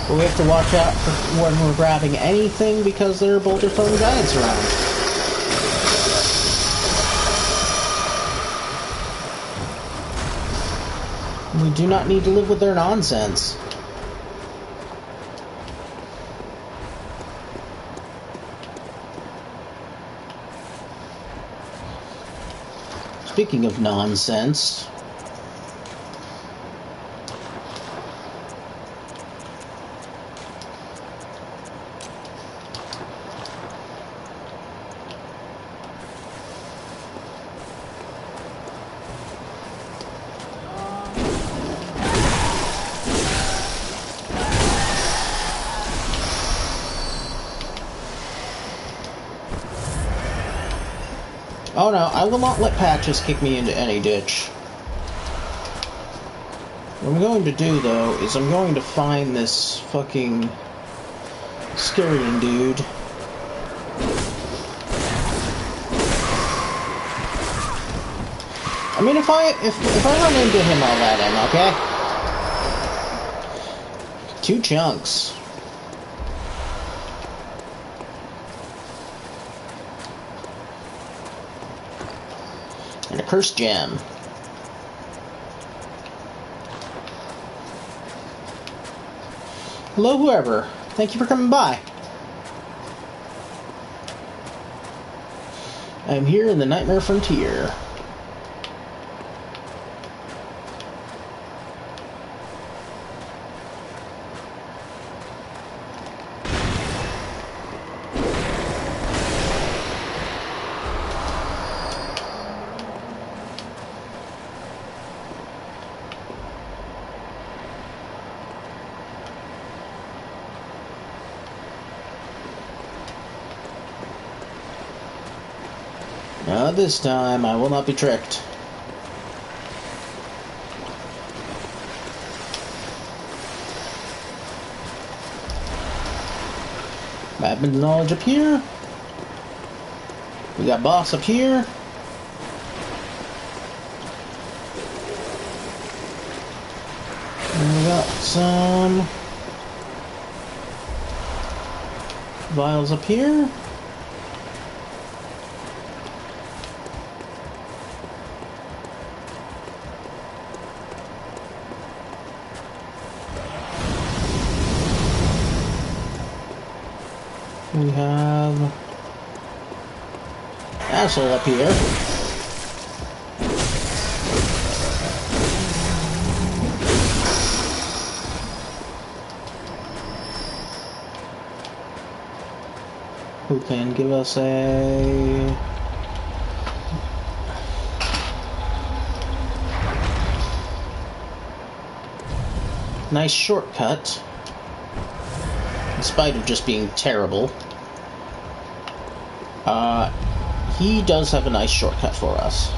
But we have to watch out for when we're grabbing anything because there are boulder throwing giants around. We do not need to live with their nonsense. Speaking of nonsense... Oh no, I will not let patches kick me into any ditch. What I'm going to do, though, is I'm going to find this fucking Skirian dude. I mean, if I run into him, I'll let him, okay? 2 chunks. And a cursed gem. Hello, whoever. Thank you for coming by. I'm here in the Nightmare Frontier. Not this time. I will not be tricked. Map and knowledge up here. We got boss up here. And we got some vials up here. We have asshole up here. Who can give us a nice shortcut, in spite of just being terrible. He does have a nice shortcut for us.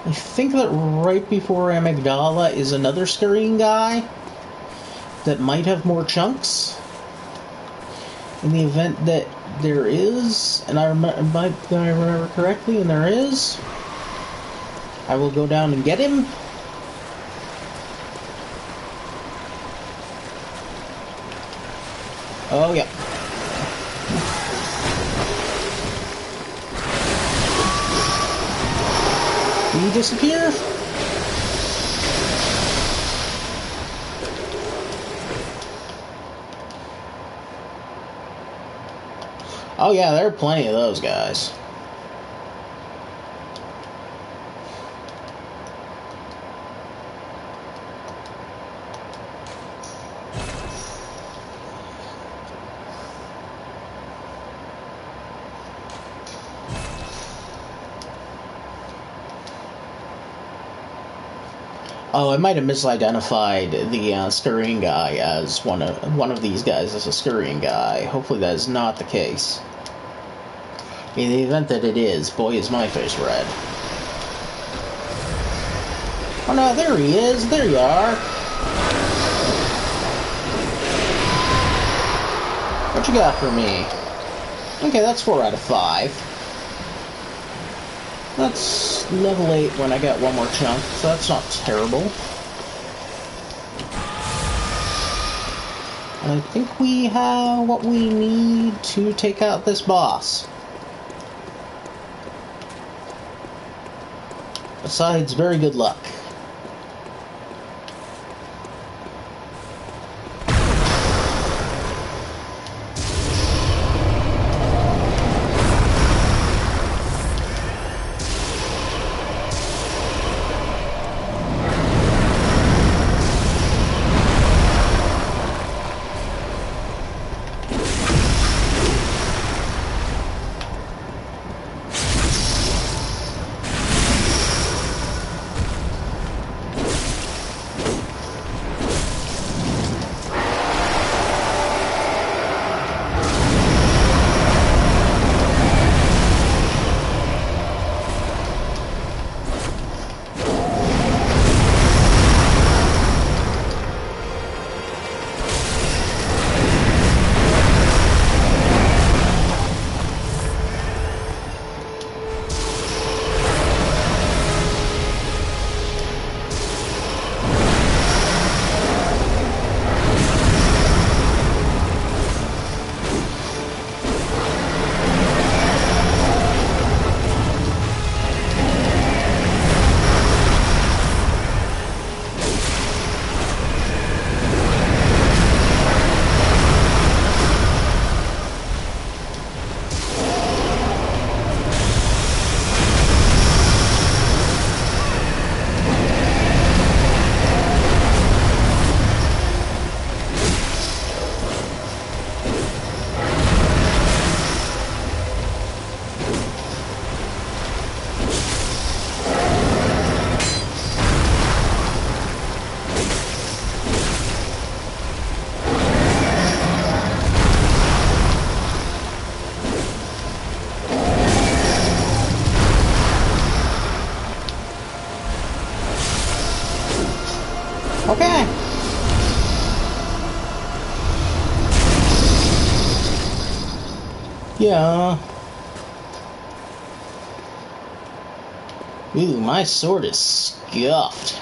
I think that right before Amygdala is another scurrying guy that might have more chunks. In the event that there is, and I remember correctly, and there is, I will go down and get him. Oh, yeah. Did he disappear? Oh yeah, there are plenty of those guys. Oh, I might have misidentified the scurrying guy as one of these guys as a scurrying guy. Hopefully that is not the case. In the event that it is, boy is my face red. Oh no, there he is! There you are! What you got for me? Okay, that's 4 out of 5. That's level 8 when I get one more chunk, so that's not terrible. I think we have what we need to take out this boss. Besides, very good luck. Okay. Yeah. Ooh, my sword is scuffed.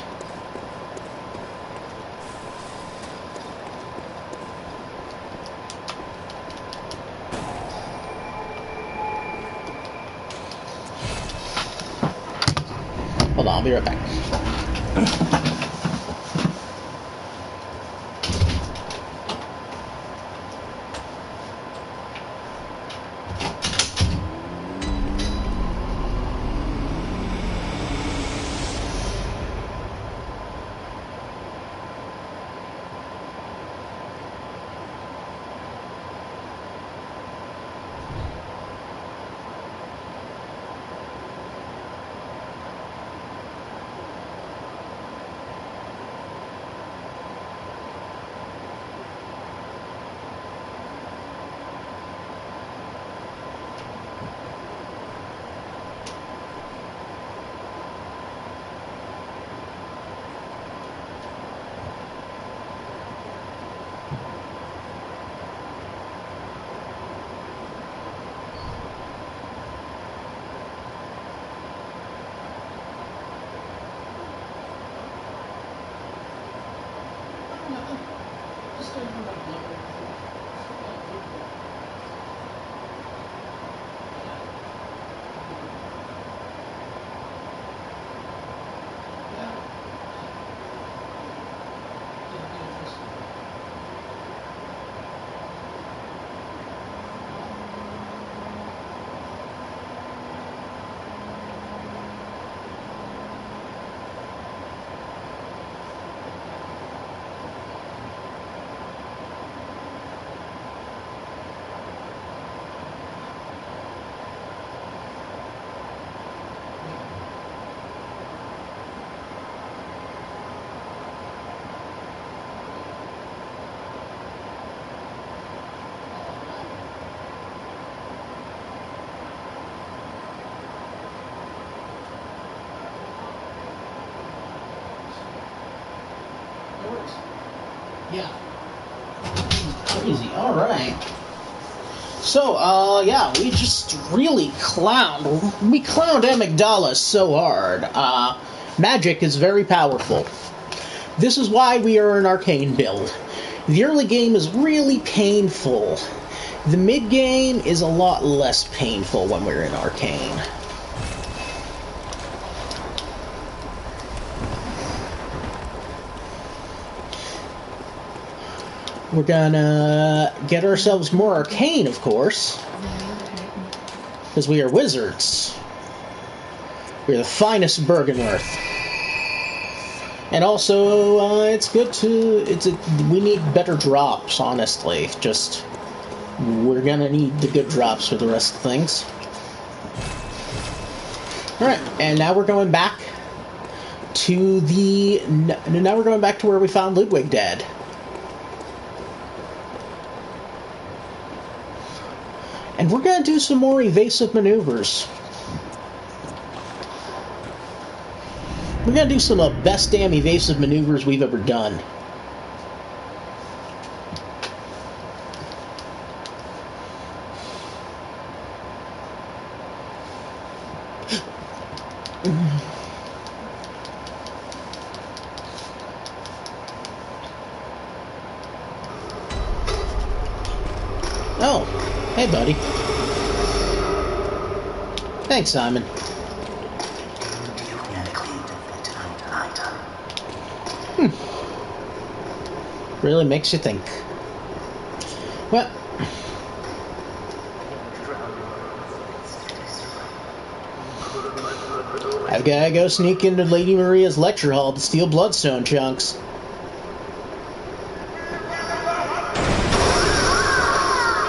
Hold on, I'll be right back. Yeah. Crazy. All right. So, yeah, we just really clowned. We clowned Amygdala so hard. Magic is very powerful. This is why we are an arcane build. The early game is really painful. The mid game is a lot less painful when we're in arcane. We're gonna get ourselves more arcane, of course, because we are wizards. We're the finest Bergenworth. And also, it's good to... we need better drops, honestly. Just... we're gonna need the good drops for the rest of things. Alright, and now we're going back to the... now we're going back to where we found Ludwig dead. And we're gonna do some more evasive maneuvers. We're going to do some of the best damn evasive maneuvers we've ever done. Oh, hey buddy. Thanks, Simon. Really makes you think. Well, I've got to go sneak into Lady Maria's lecture hall to steal bloodstone chunks.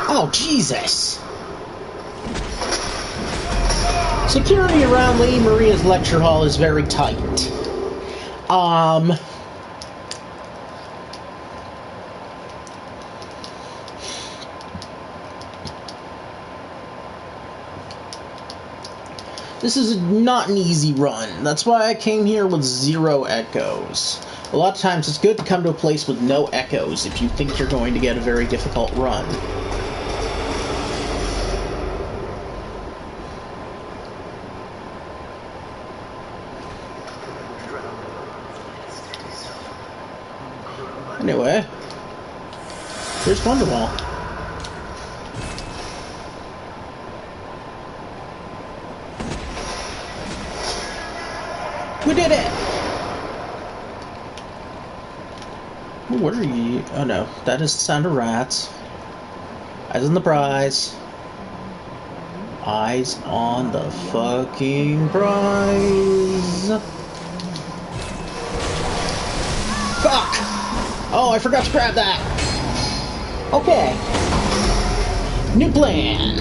Oh, Jesus! Security around Lady Maria's lecture hall is very tight. This is not an easy run. That's why I came here with 0 echoes. A lot of times it's good to come to a place with no echoes if you think you're going to get a very difficult run. Anyway, here's Wonderwall. We did it! What are you? Oh no, that is the sound of rats. Eyes on the prize. Eyes on the fucking prize. Fuck! Oh, I forgot to grab that. Okay. New plan.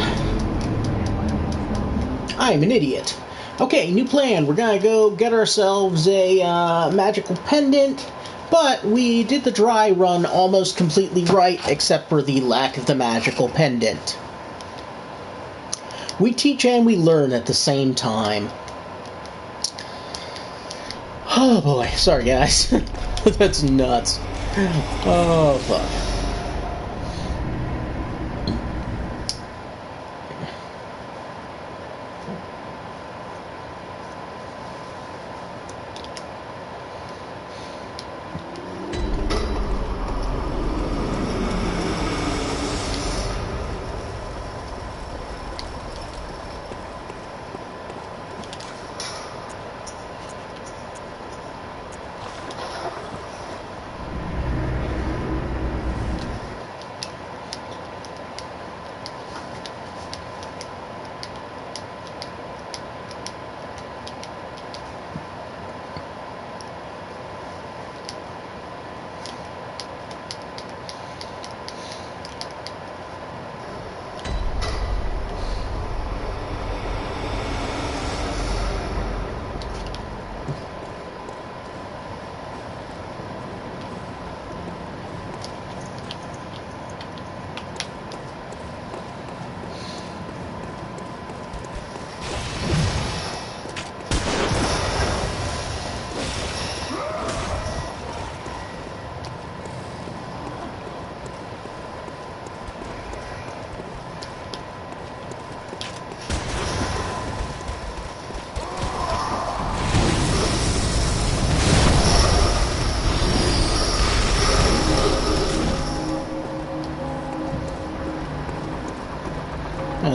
I'm an idiot. Okay, new plan. We're gonna go get ourselves a magical pendant. But we did the dry run almost completely right, except for the lack of the magical pendant. We teach and we learn at the same time. Oh boy, sorry guys. That's nuts. Oh fuck.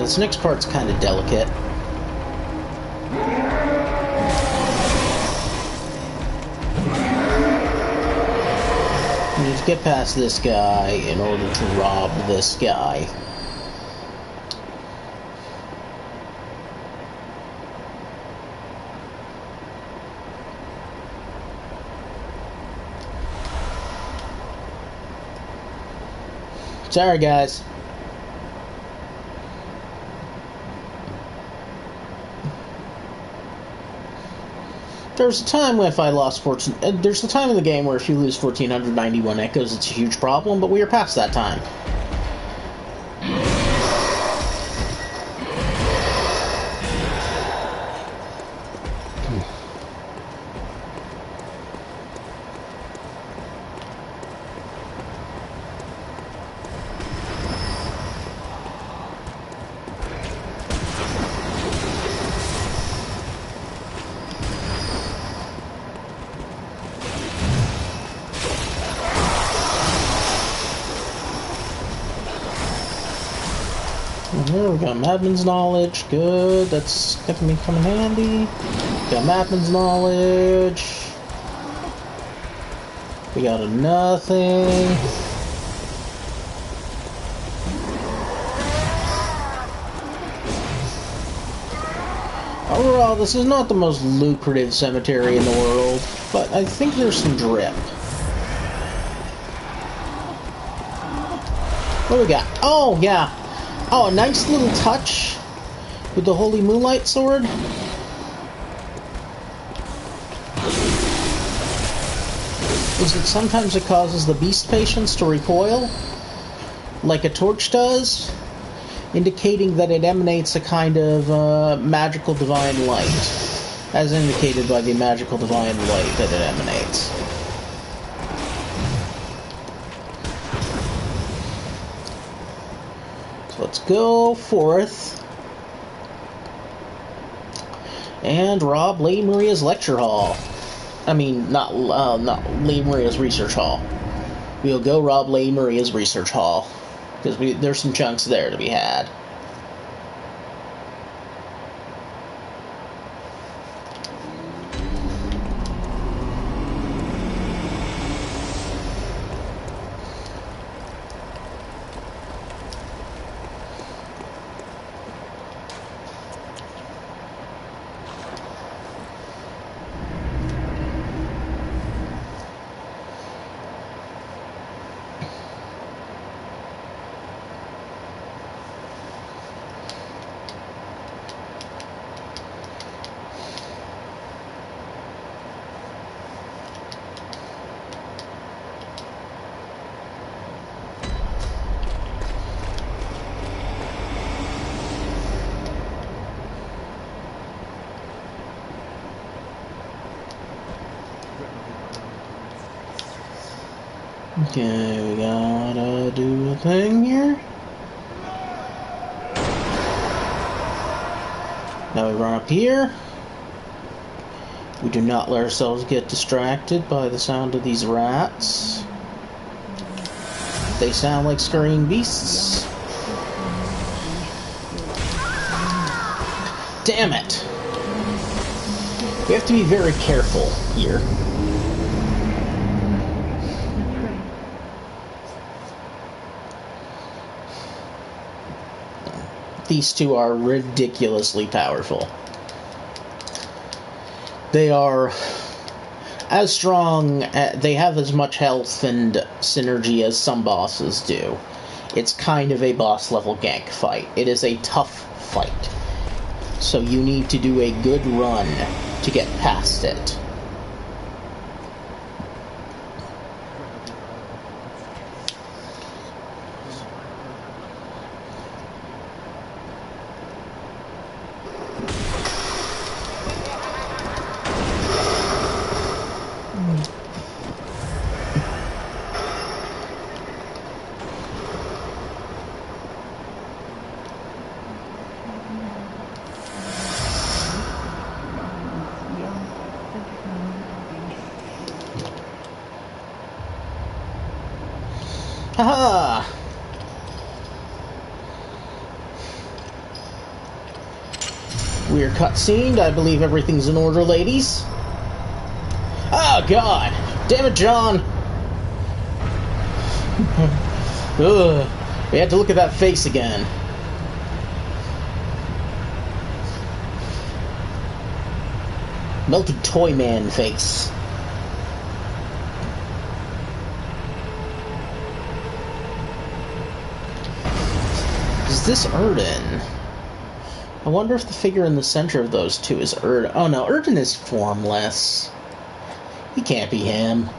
This next part's kind of delicate. You need to get past this guy in order to rob this guy. Sorry, guys. There's a time when if I lost 14... There's a time in the game where if you lose 1,491 echoes, it's a huge problem, but we are past that time. Here we got Madman's Knowledge, good, that's gonna come in handy. Got Madman's Knowledge. We got a nothing. Overall, this is not the most lucrative cemetery in the world, but I think there's some drip. What do we got? Oh, yeah. Oh, a nice little touch with the Holy Moonlight Sword. Is that sometimes it causes the beast patients to recoil, like a torch does, indicating that it emanates a kind of magical divine light, as indicated by the magical divine light that it emanates. Let's go forth and rob Lady Maria's lecture hall. I mean, not Lady Maria's research hall. We'll go rob Lady Maria's research hall because there's some chunks there to be had. Okay, we gotta do a thing here. Now we run up here. We do not let ourselves get distracted by the sound of these rats. They sound like scurrying beasts. Damn it! We have to be very careful here. These two are ridiculously powerful. They are as strong, they have as much health and synergy as some bosses do. It's kind of a boss level gank fight. It is a tough fight. So you need to do a good run to get past it. Haha! We're cutscened. I believe everything's in order, ladies. Oh, God! Damn it, John! Ugh. We had to look at that face again. Melted toy man face. Is this Erden? I wonder if the figure in the center of those two is Erden. Oh no, Erden is formless. He can't be him.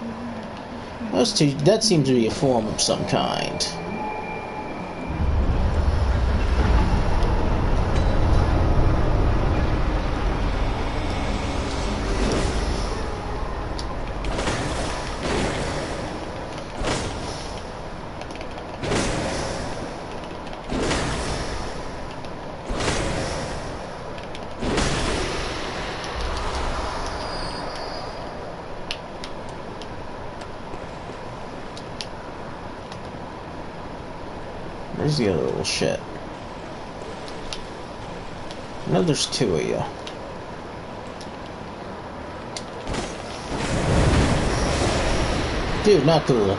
Those two, that seems to be a form of some kind. Where's the other little shit? I know there's two of you. Dude, not cool.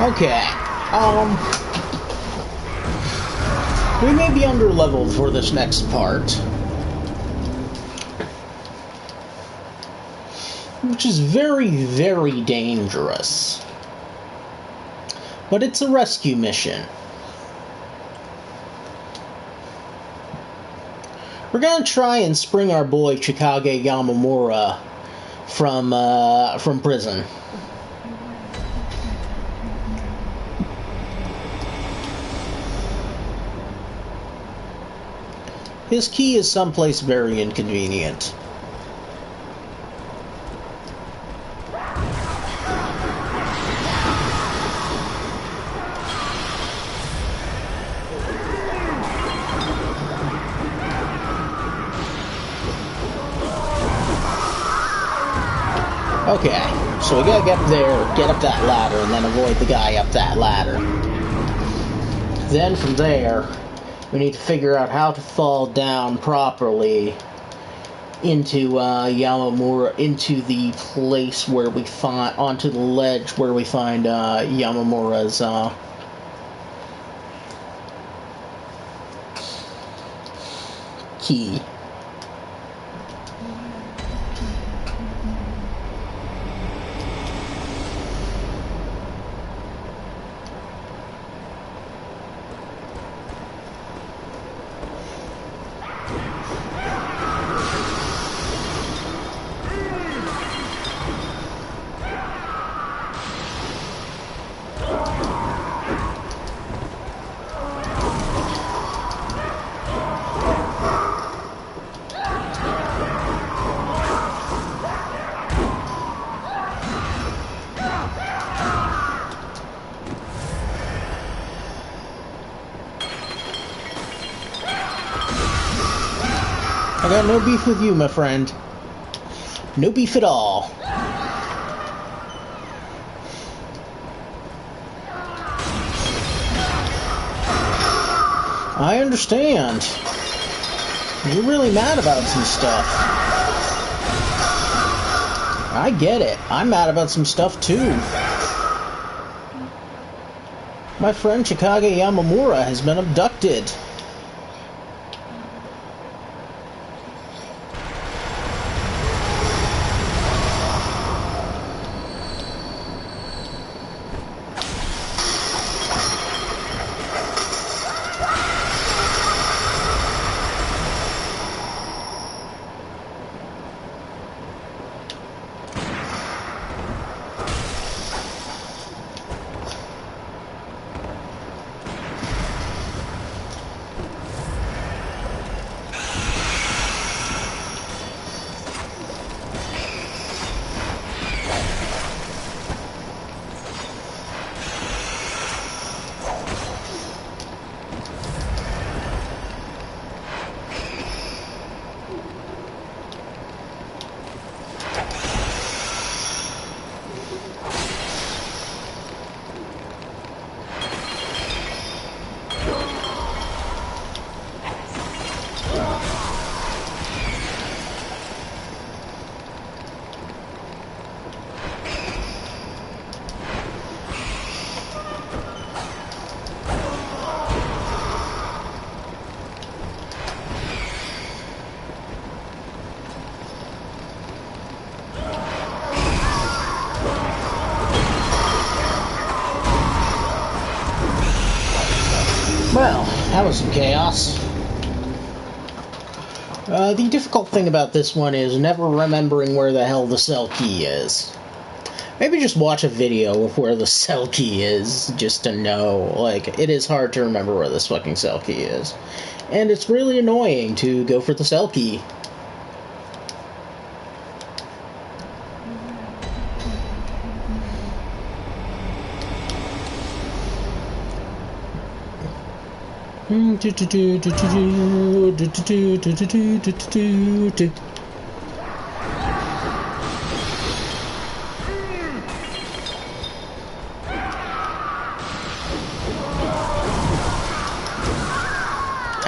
Okay. We may be under-leveled for this next part. Which is very, very dangerous. But it's a rescue mission. We're gonna try and spring our boy Chikage Yamamura from prison. His key is someplace very inconvenient. Okay, so we gotta get up there, get up that ladder, and then avoid the guy up that ladder. Then from there, we need to figure out how to fall down properly into Yamamura, into the place where we find, onto the ledge where we find Yamamura's key. I got no beef with you, my friend. No beef at all. I understand. You're really mad about some stuff. I get it. I'm mad about some stuff, too. My friend Chikage Yamamura has been abducted. Well, that was some chaos. The difficult thing about this one is never remembering where the hell the cell key is. Maybe just watch a video of where the cell key is, just to know. Like, it is hard to remember where this fucking cell key is. And it's really annoying to go for the cell key.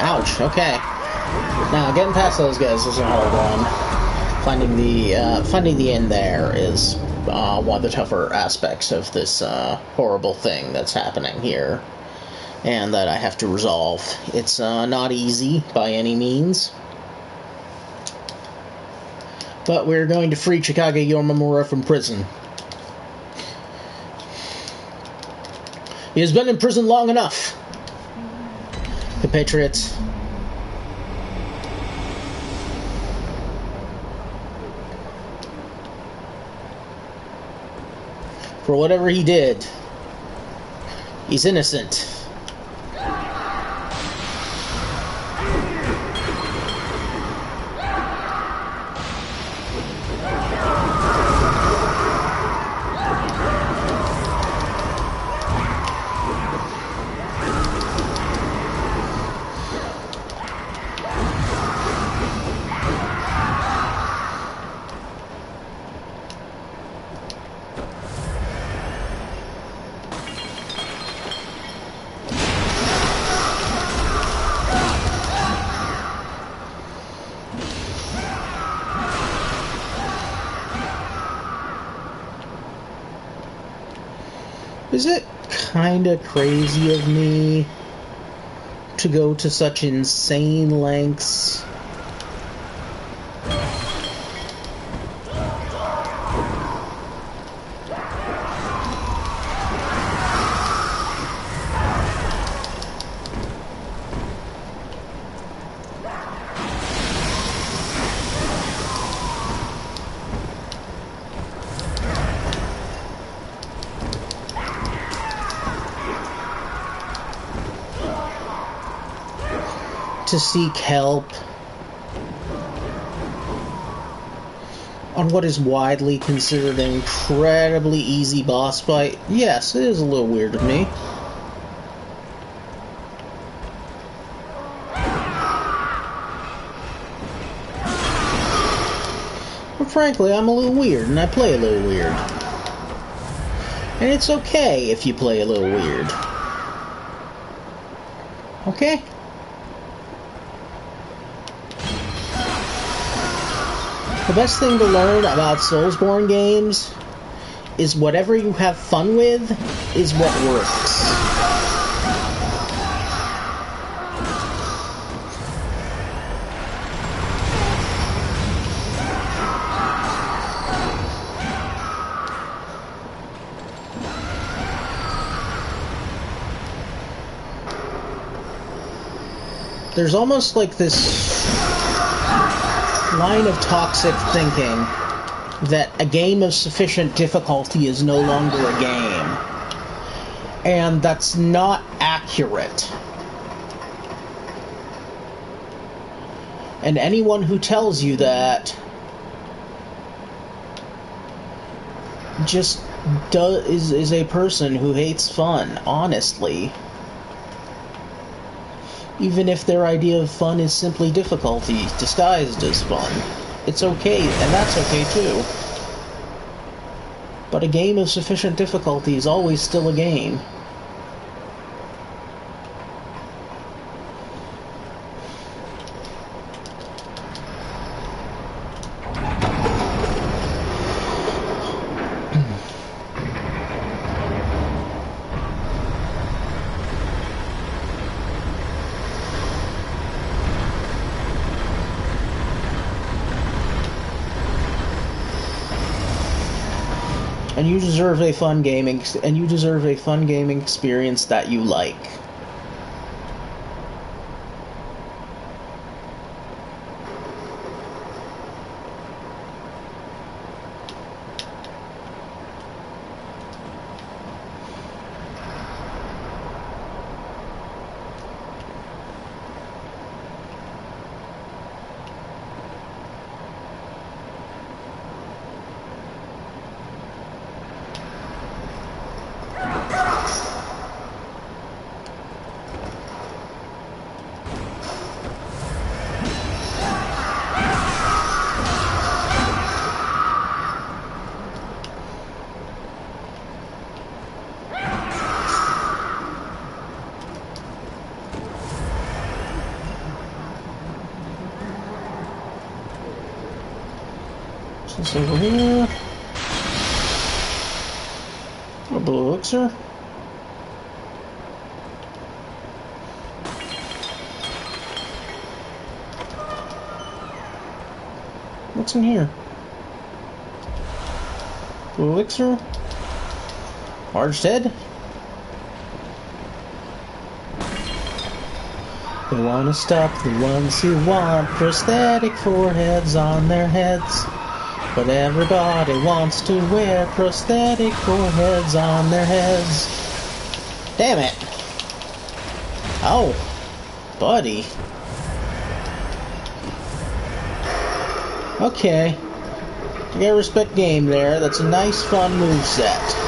Ouch, okay. Now, getting past those guys is a hard one. Finding the end there is one of the tougher aspects of this horrible thing that's happening here, and that I have to resolve. It's not easy by any means, but we're going to free Chikage Yomamura from prison. He has been in prison long enough, compatriots. For whatever he did, he's innocent. Is it kinda crazy of me to go to such insane lengths? To seek help on what is widely considered an incredibly easy boss fight? Yes, it is a little weird of me. But frankly, I'm a little weird, and I play a little weird. And it's okay if you play a little weird. Okay? The best thing to learn about Soulsborne games is whatever you have fun with is what works. There's almost like this line of toxic thinking that a game of sufficient difficulty is no longer a game. And that's not accurate. And anyone who tells you that just is a person who hates fun, honestly. Even if their idea of fun is simply difficulty disguised as fun. It's okay, and that's okay too. But a game of sufficient difficulty is always still a game. And you deserve a fun gaming experience that you like. This over here. Blue elixir? What's in here? Blue elixir? Large head? They want to stop the ones who want prosthetic foreheads on their heads. But everybody wants to wear prosthetic foreheads on their heads. Damn it. Oh, buddy. Okay. You gotta respect game there. That's a nice, fun moveset.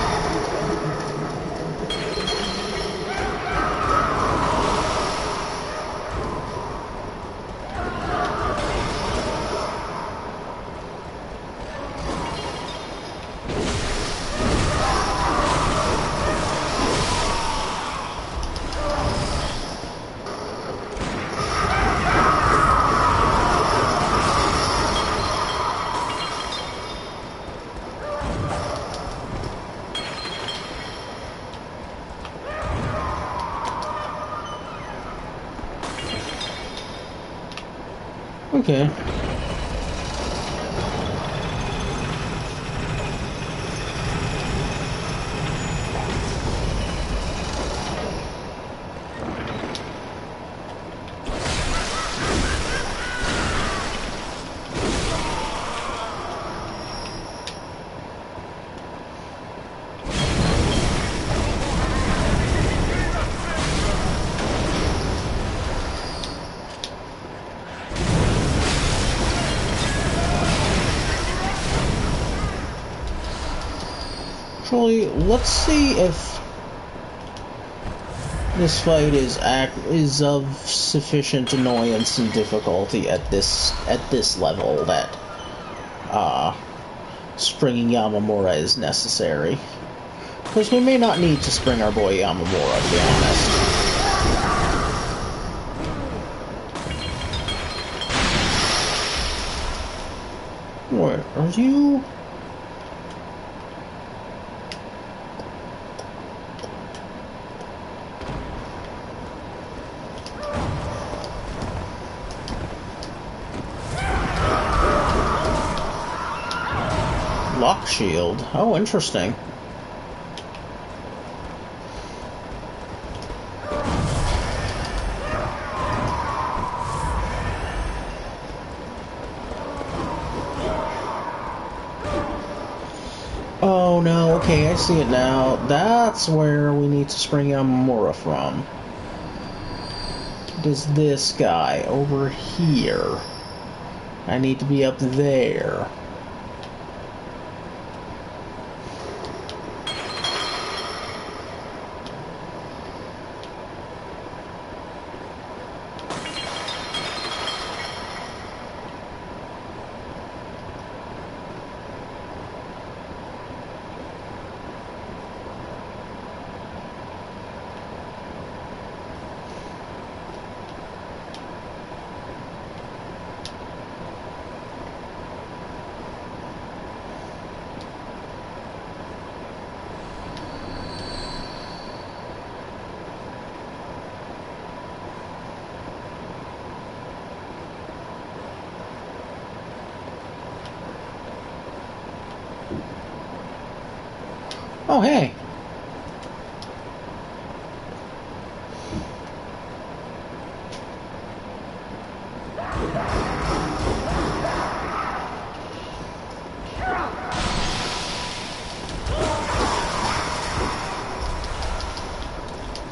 Okay. Actually, let's see if this fight is of sufficient annoyance and difficulty at this level that springing Yamamura is necessary. Because we may not need to spring our boy Yamamura, to be honest. Where are you? Lock shield. Oh, interesting. Oh no, okay, I see it now. That's where we need to spring Yamamura from. It is this guy over here. I need to be up there. Oh, hey.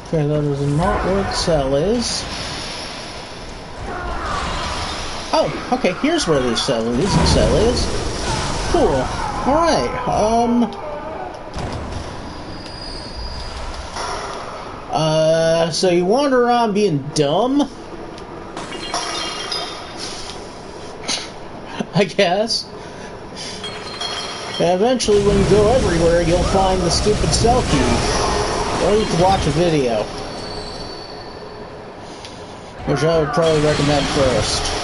Okay, that is not where the cell is. Oh, okay, here's where the cell is. Cool. Alright, so you wander around being dumb? I guess. And eventually, when you go everywhere, you'll find the stupid cell key. Or you can watch a video. Which I would probably recommend first.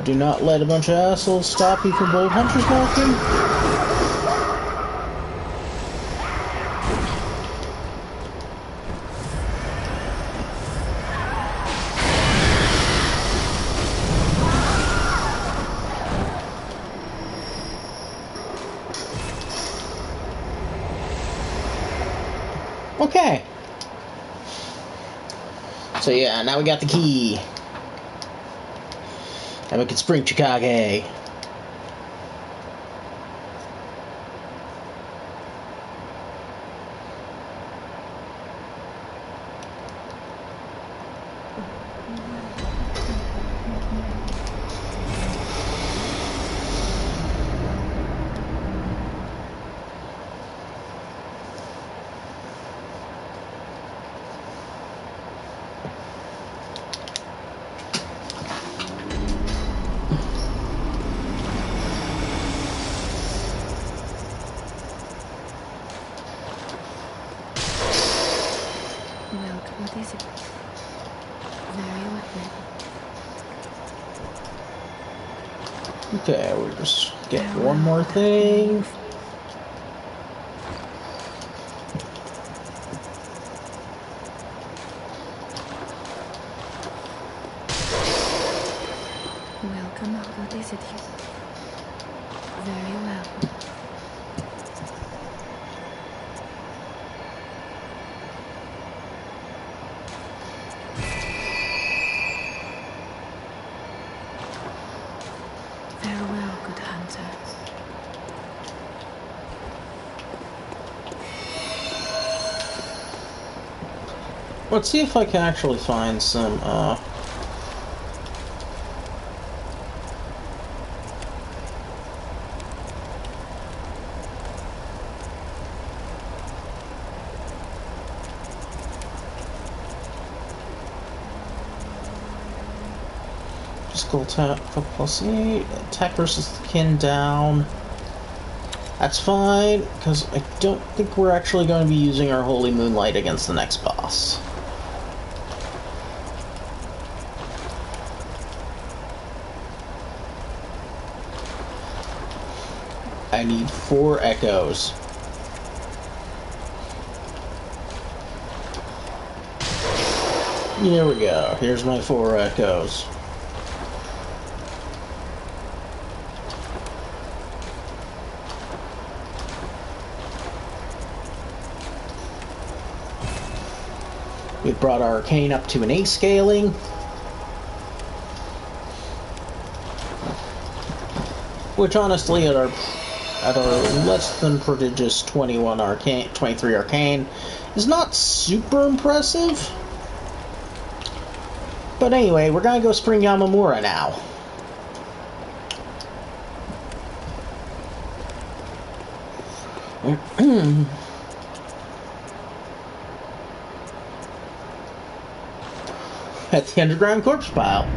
Do not let a bunch of assholes stop you from bolt hunters walking. Okay. So yeah, now we got the key. And we can spring Chicago. What is it? Very well. Okay, we'll just get one more thing. Welcome. What is it here? Very well. Farewell, good hunters. Let's see if I can actually find some, physical attack plus 8, attack versus the kin down. That's fine, because I don't think we're actually going to be using our Holy Moonlight against the next boss. I need 4 echoes. Here we go. Here's my 4 echoes. We brought our arcane up to an A scaling. Which honestly at our less than prodigious 23 arcane is not super impressive. But anyway, we're gonna go spring Yamamura now. At the underground corpse pile.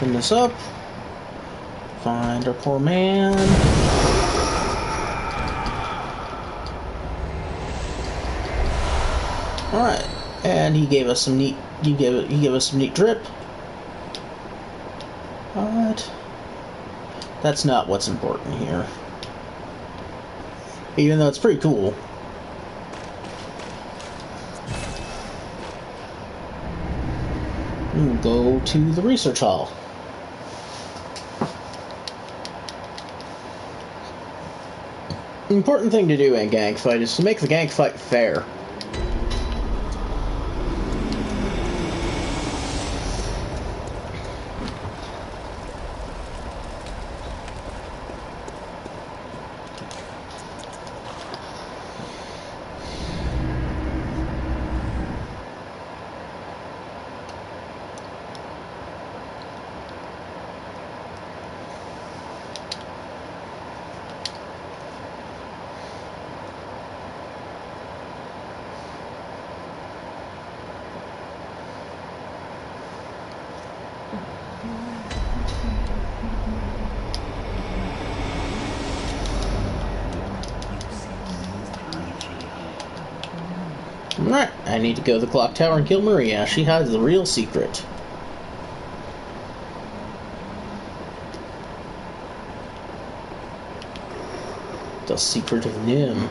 Open this up. Find our poor man. Alright. And he gave us some neat he gave us some neat drip. But that's not what's important here. Even though it's pretty cool. We'll go to the research hall. The important thing to do in a gang fight is to make the gang fight fair. Alright, I need to go to the clock tower and kill Maria. She has the real secret. The secret of Nim.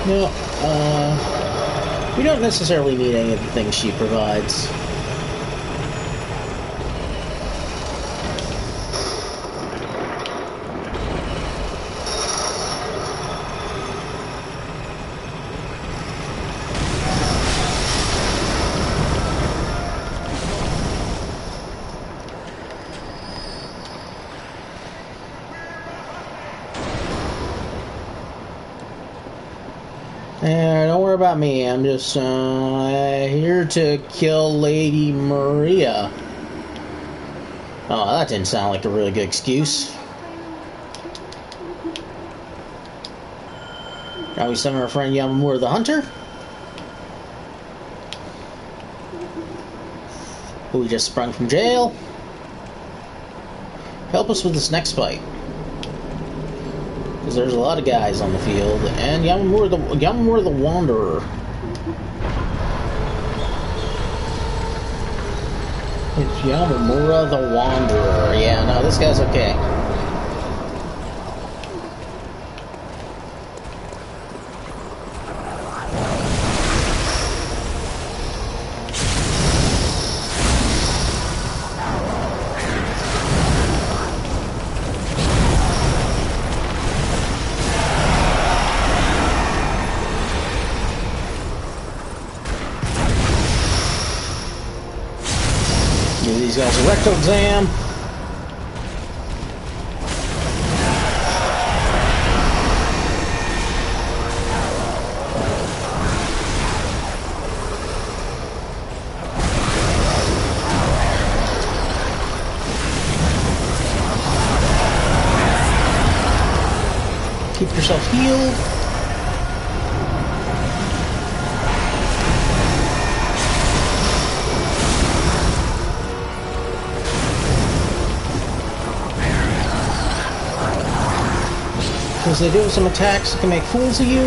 No, we don't necessarily need any of the things she provides. Don't worry about me. I'm just here to kill Lady Maria. Oh, that didn't sound like a really good excuse. Now we summon our friend Yamamura the Hunter, who just sprung from jail. Help us with this next fight. Because there's a lot of guys on the field, and Yamamura the Wanderer. It's Yamamura the Wanderer. Yeah, no, this guy's okay. Give these guys a rectal exam. Keep yourself healed. Because they do have some attacks that can make fools of you.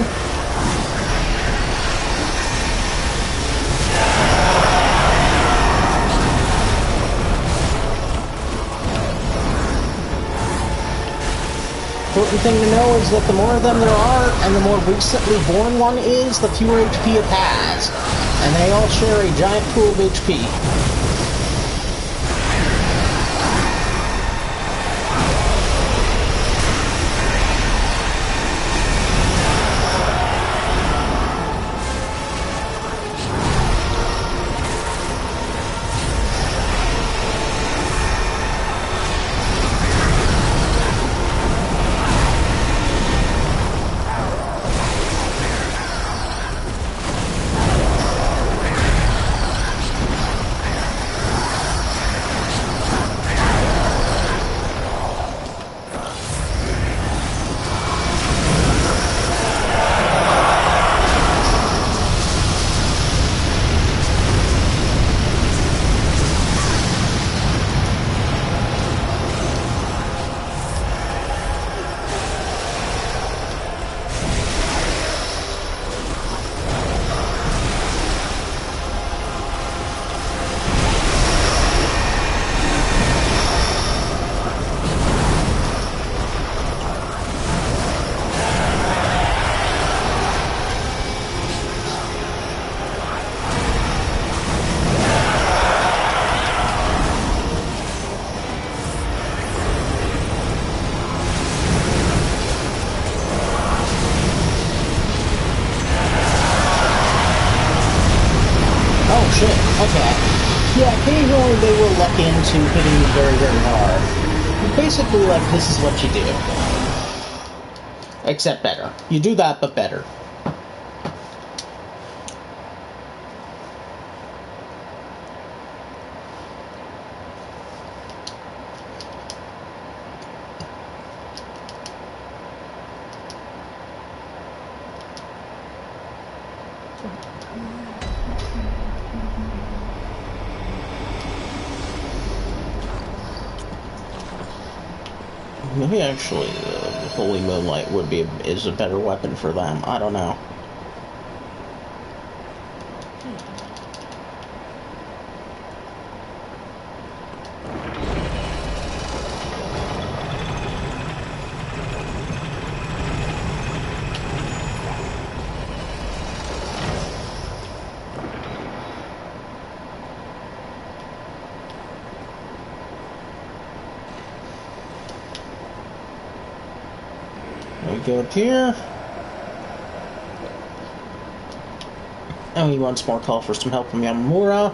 Important thing to know is that the more of them there are, and the more recently born one is, the fewer HP it has. And they all share a giant pool of HP. Okay. Yeah, occasionally they will luck into hitting you very, very hard. Basically, like, this is what you do. Except better. You do that, but better. Maybe actually Holy Moonlight is a better weapon for them. I don't know. go up here. And we once more call for some help from Yamamura.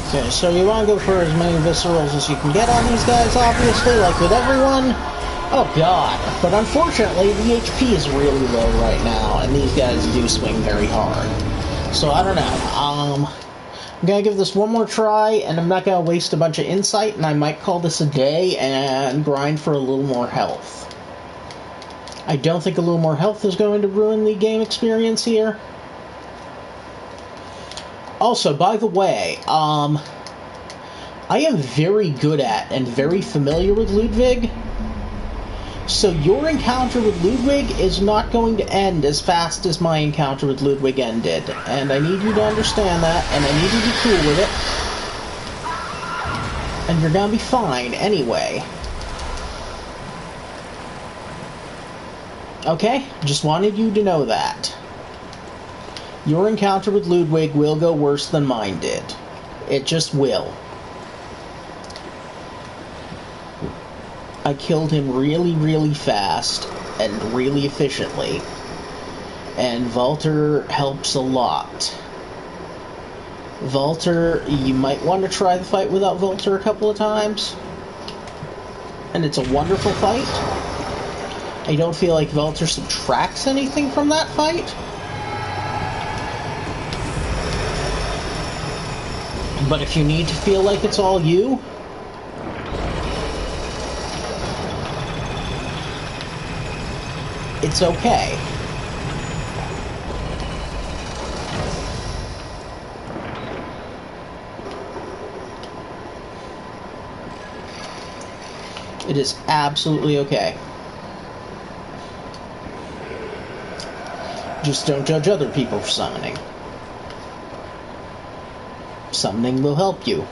Okay, so you want to go for as many viscerals as you can get on these guys, obviously, like with everyone. Oh god. But unfortunately, the HP is really low right now, and these guys do swing very hard. So I don't know. I'm gonna give this one more try, and I'm not gonna waste a bunch of insight, and I might call this a day and grind for a little more health. I don't think a little more health is going to ruin the game experience here. Also, by the way, I am very good at and very familiar with Ludwig, so your encounter with Ludwig is not going to end as fast as my encounter with Ludwig ended, and I need you to understand that, and I need you to be cool with it, and you're gonna be fine anyway. Okay? Just wanted you to know that. Your encounter with Ludwig will go worse than mine did. It just will. I killed him really, really fast and really efficiently. And Walter helps a lot. Walter, you might want to try the fight without Walter a couple of times. And it's a wonderful fight. I don't feel like Walter subtracts anything from that fight. But if you need to feel like it's all you, it's okay. It is absolutely okay. Just don't judge other people for summoning. Summoning will help you.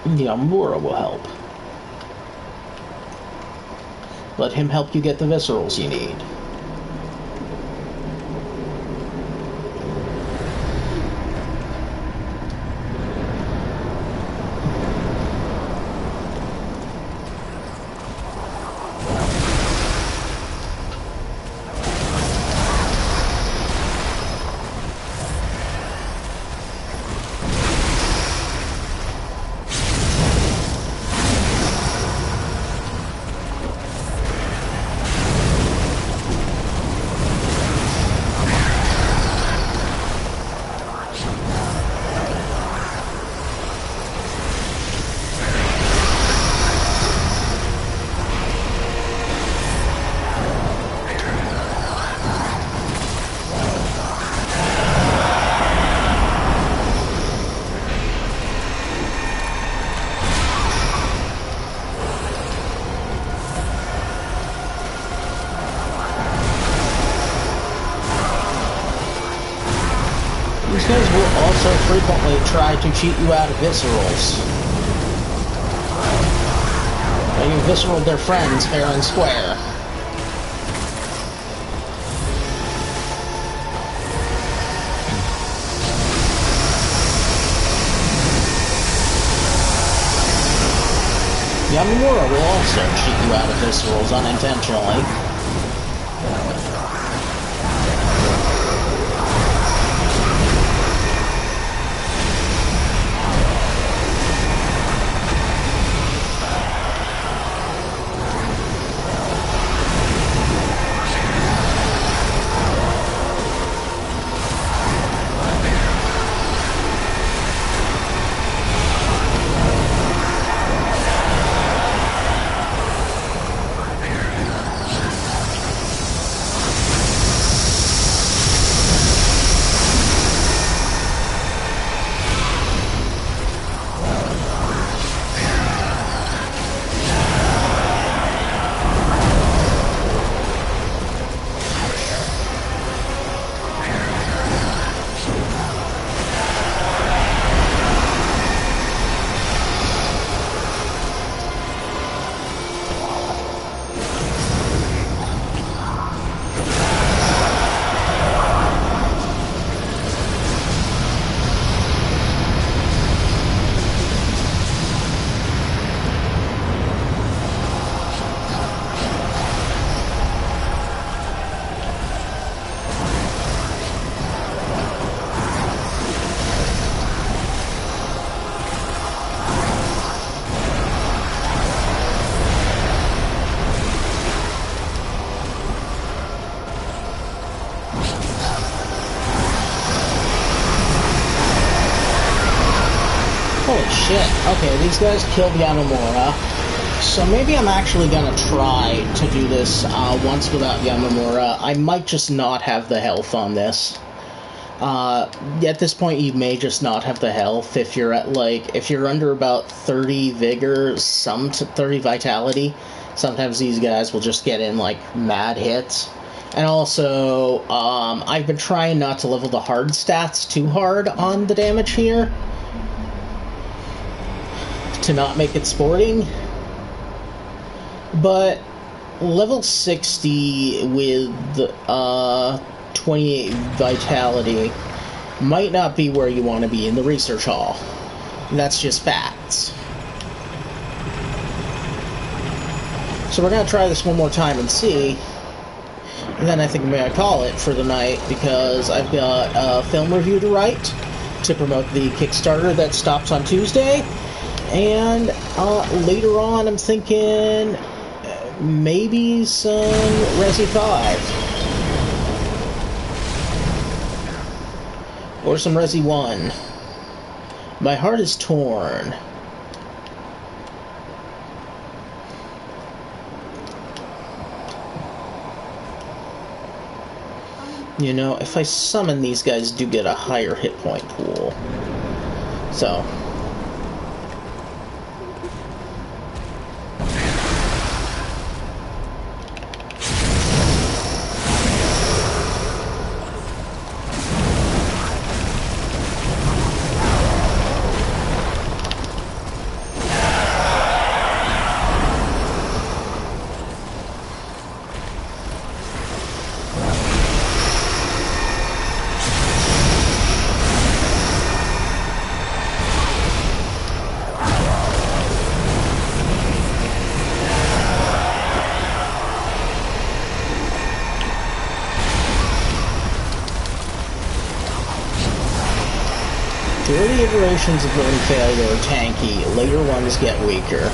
Yamamura will help. Let him help you get the viscerals you need. These guys will also frequently try to cheat you out of viscerals. They visceraled their friends fair and square. Yamamura will also cheat you out of viscerals unintentionally. Holy shit. Okay, these guys killed Yamamura. So maybe I'm actually gonna try to do this once without Yamamura. I might just not have the health on this. At this point, you may just not have the health if you're at, like, if you're under about 30 vigor, 30 vitality. Sometimes these guys will just get in, like, mad hits. And also, I've been trying not to level the hard stats too hard on the damage here, to not make it sporting. But level 60 with 28 vitality might not be where you want to be in the research hall. That's just facts. So we're going to try this one more time and see. And then I think I'm going to call it for the night, because I've got a film review to write to promote the Kickstarter that stops on Tuesday. And later on, I'm thinking maybe some Resi 5. Or some Resi 1. My heart is torn. You know, if I summon, these guys do get a higher hit point pool. So... the early iterations of Burn Failure are tanky, later ones get weaker.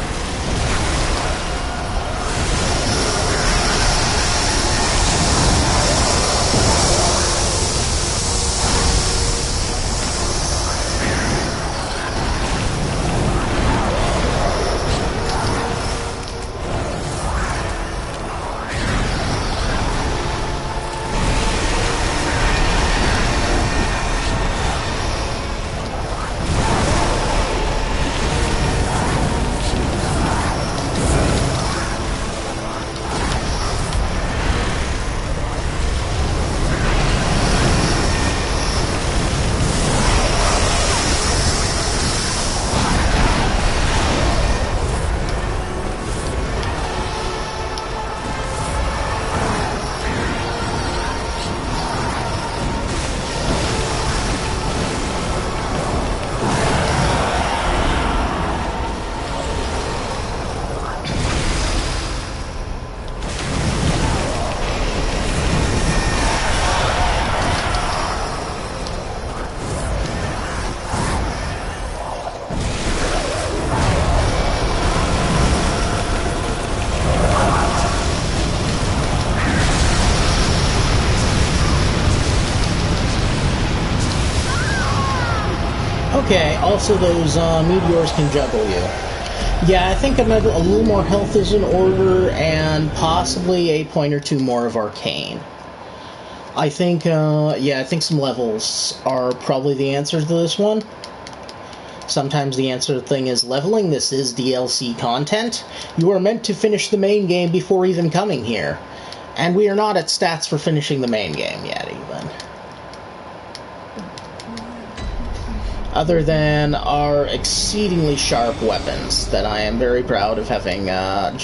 Okay, also those meteors can juggle you. Yeah, I think a little more health is in order, and possibly a point or two more of Arcane. I think, I think some levels are probably the answer to this one. Sometimes the answer to the thing is leveling. This is DLC content. You are meant to finish the main game before even coming here. And we are not at stats for finishing the main game yet, even. Other than our exceedingly sharp weapons that I am very proud of having, like,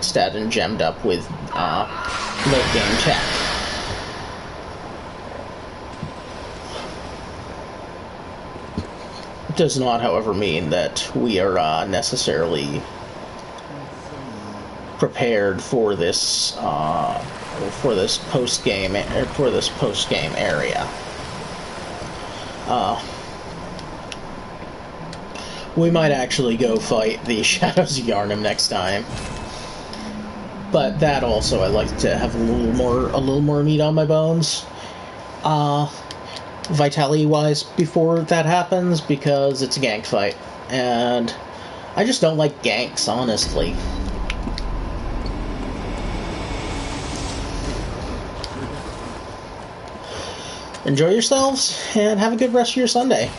stat and gemmed up with, late game tech. It does not, however, mean that we are, necessarily prepared for this post-game area. We might actually go fight the Shadows of Yharnam next time, but that also I like to have a little more meat on my bones, vitality-wise, before that happens, because it's a gank fight, and I just don't like ganks, honestly. Enjoy yourselves, and have a good rest of your Sunday.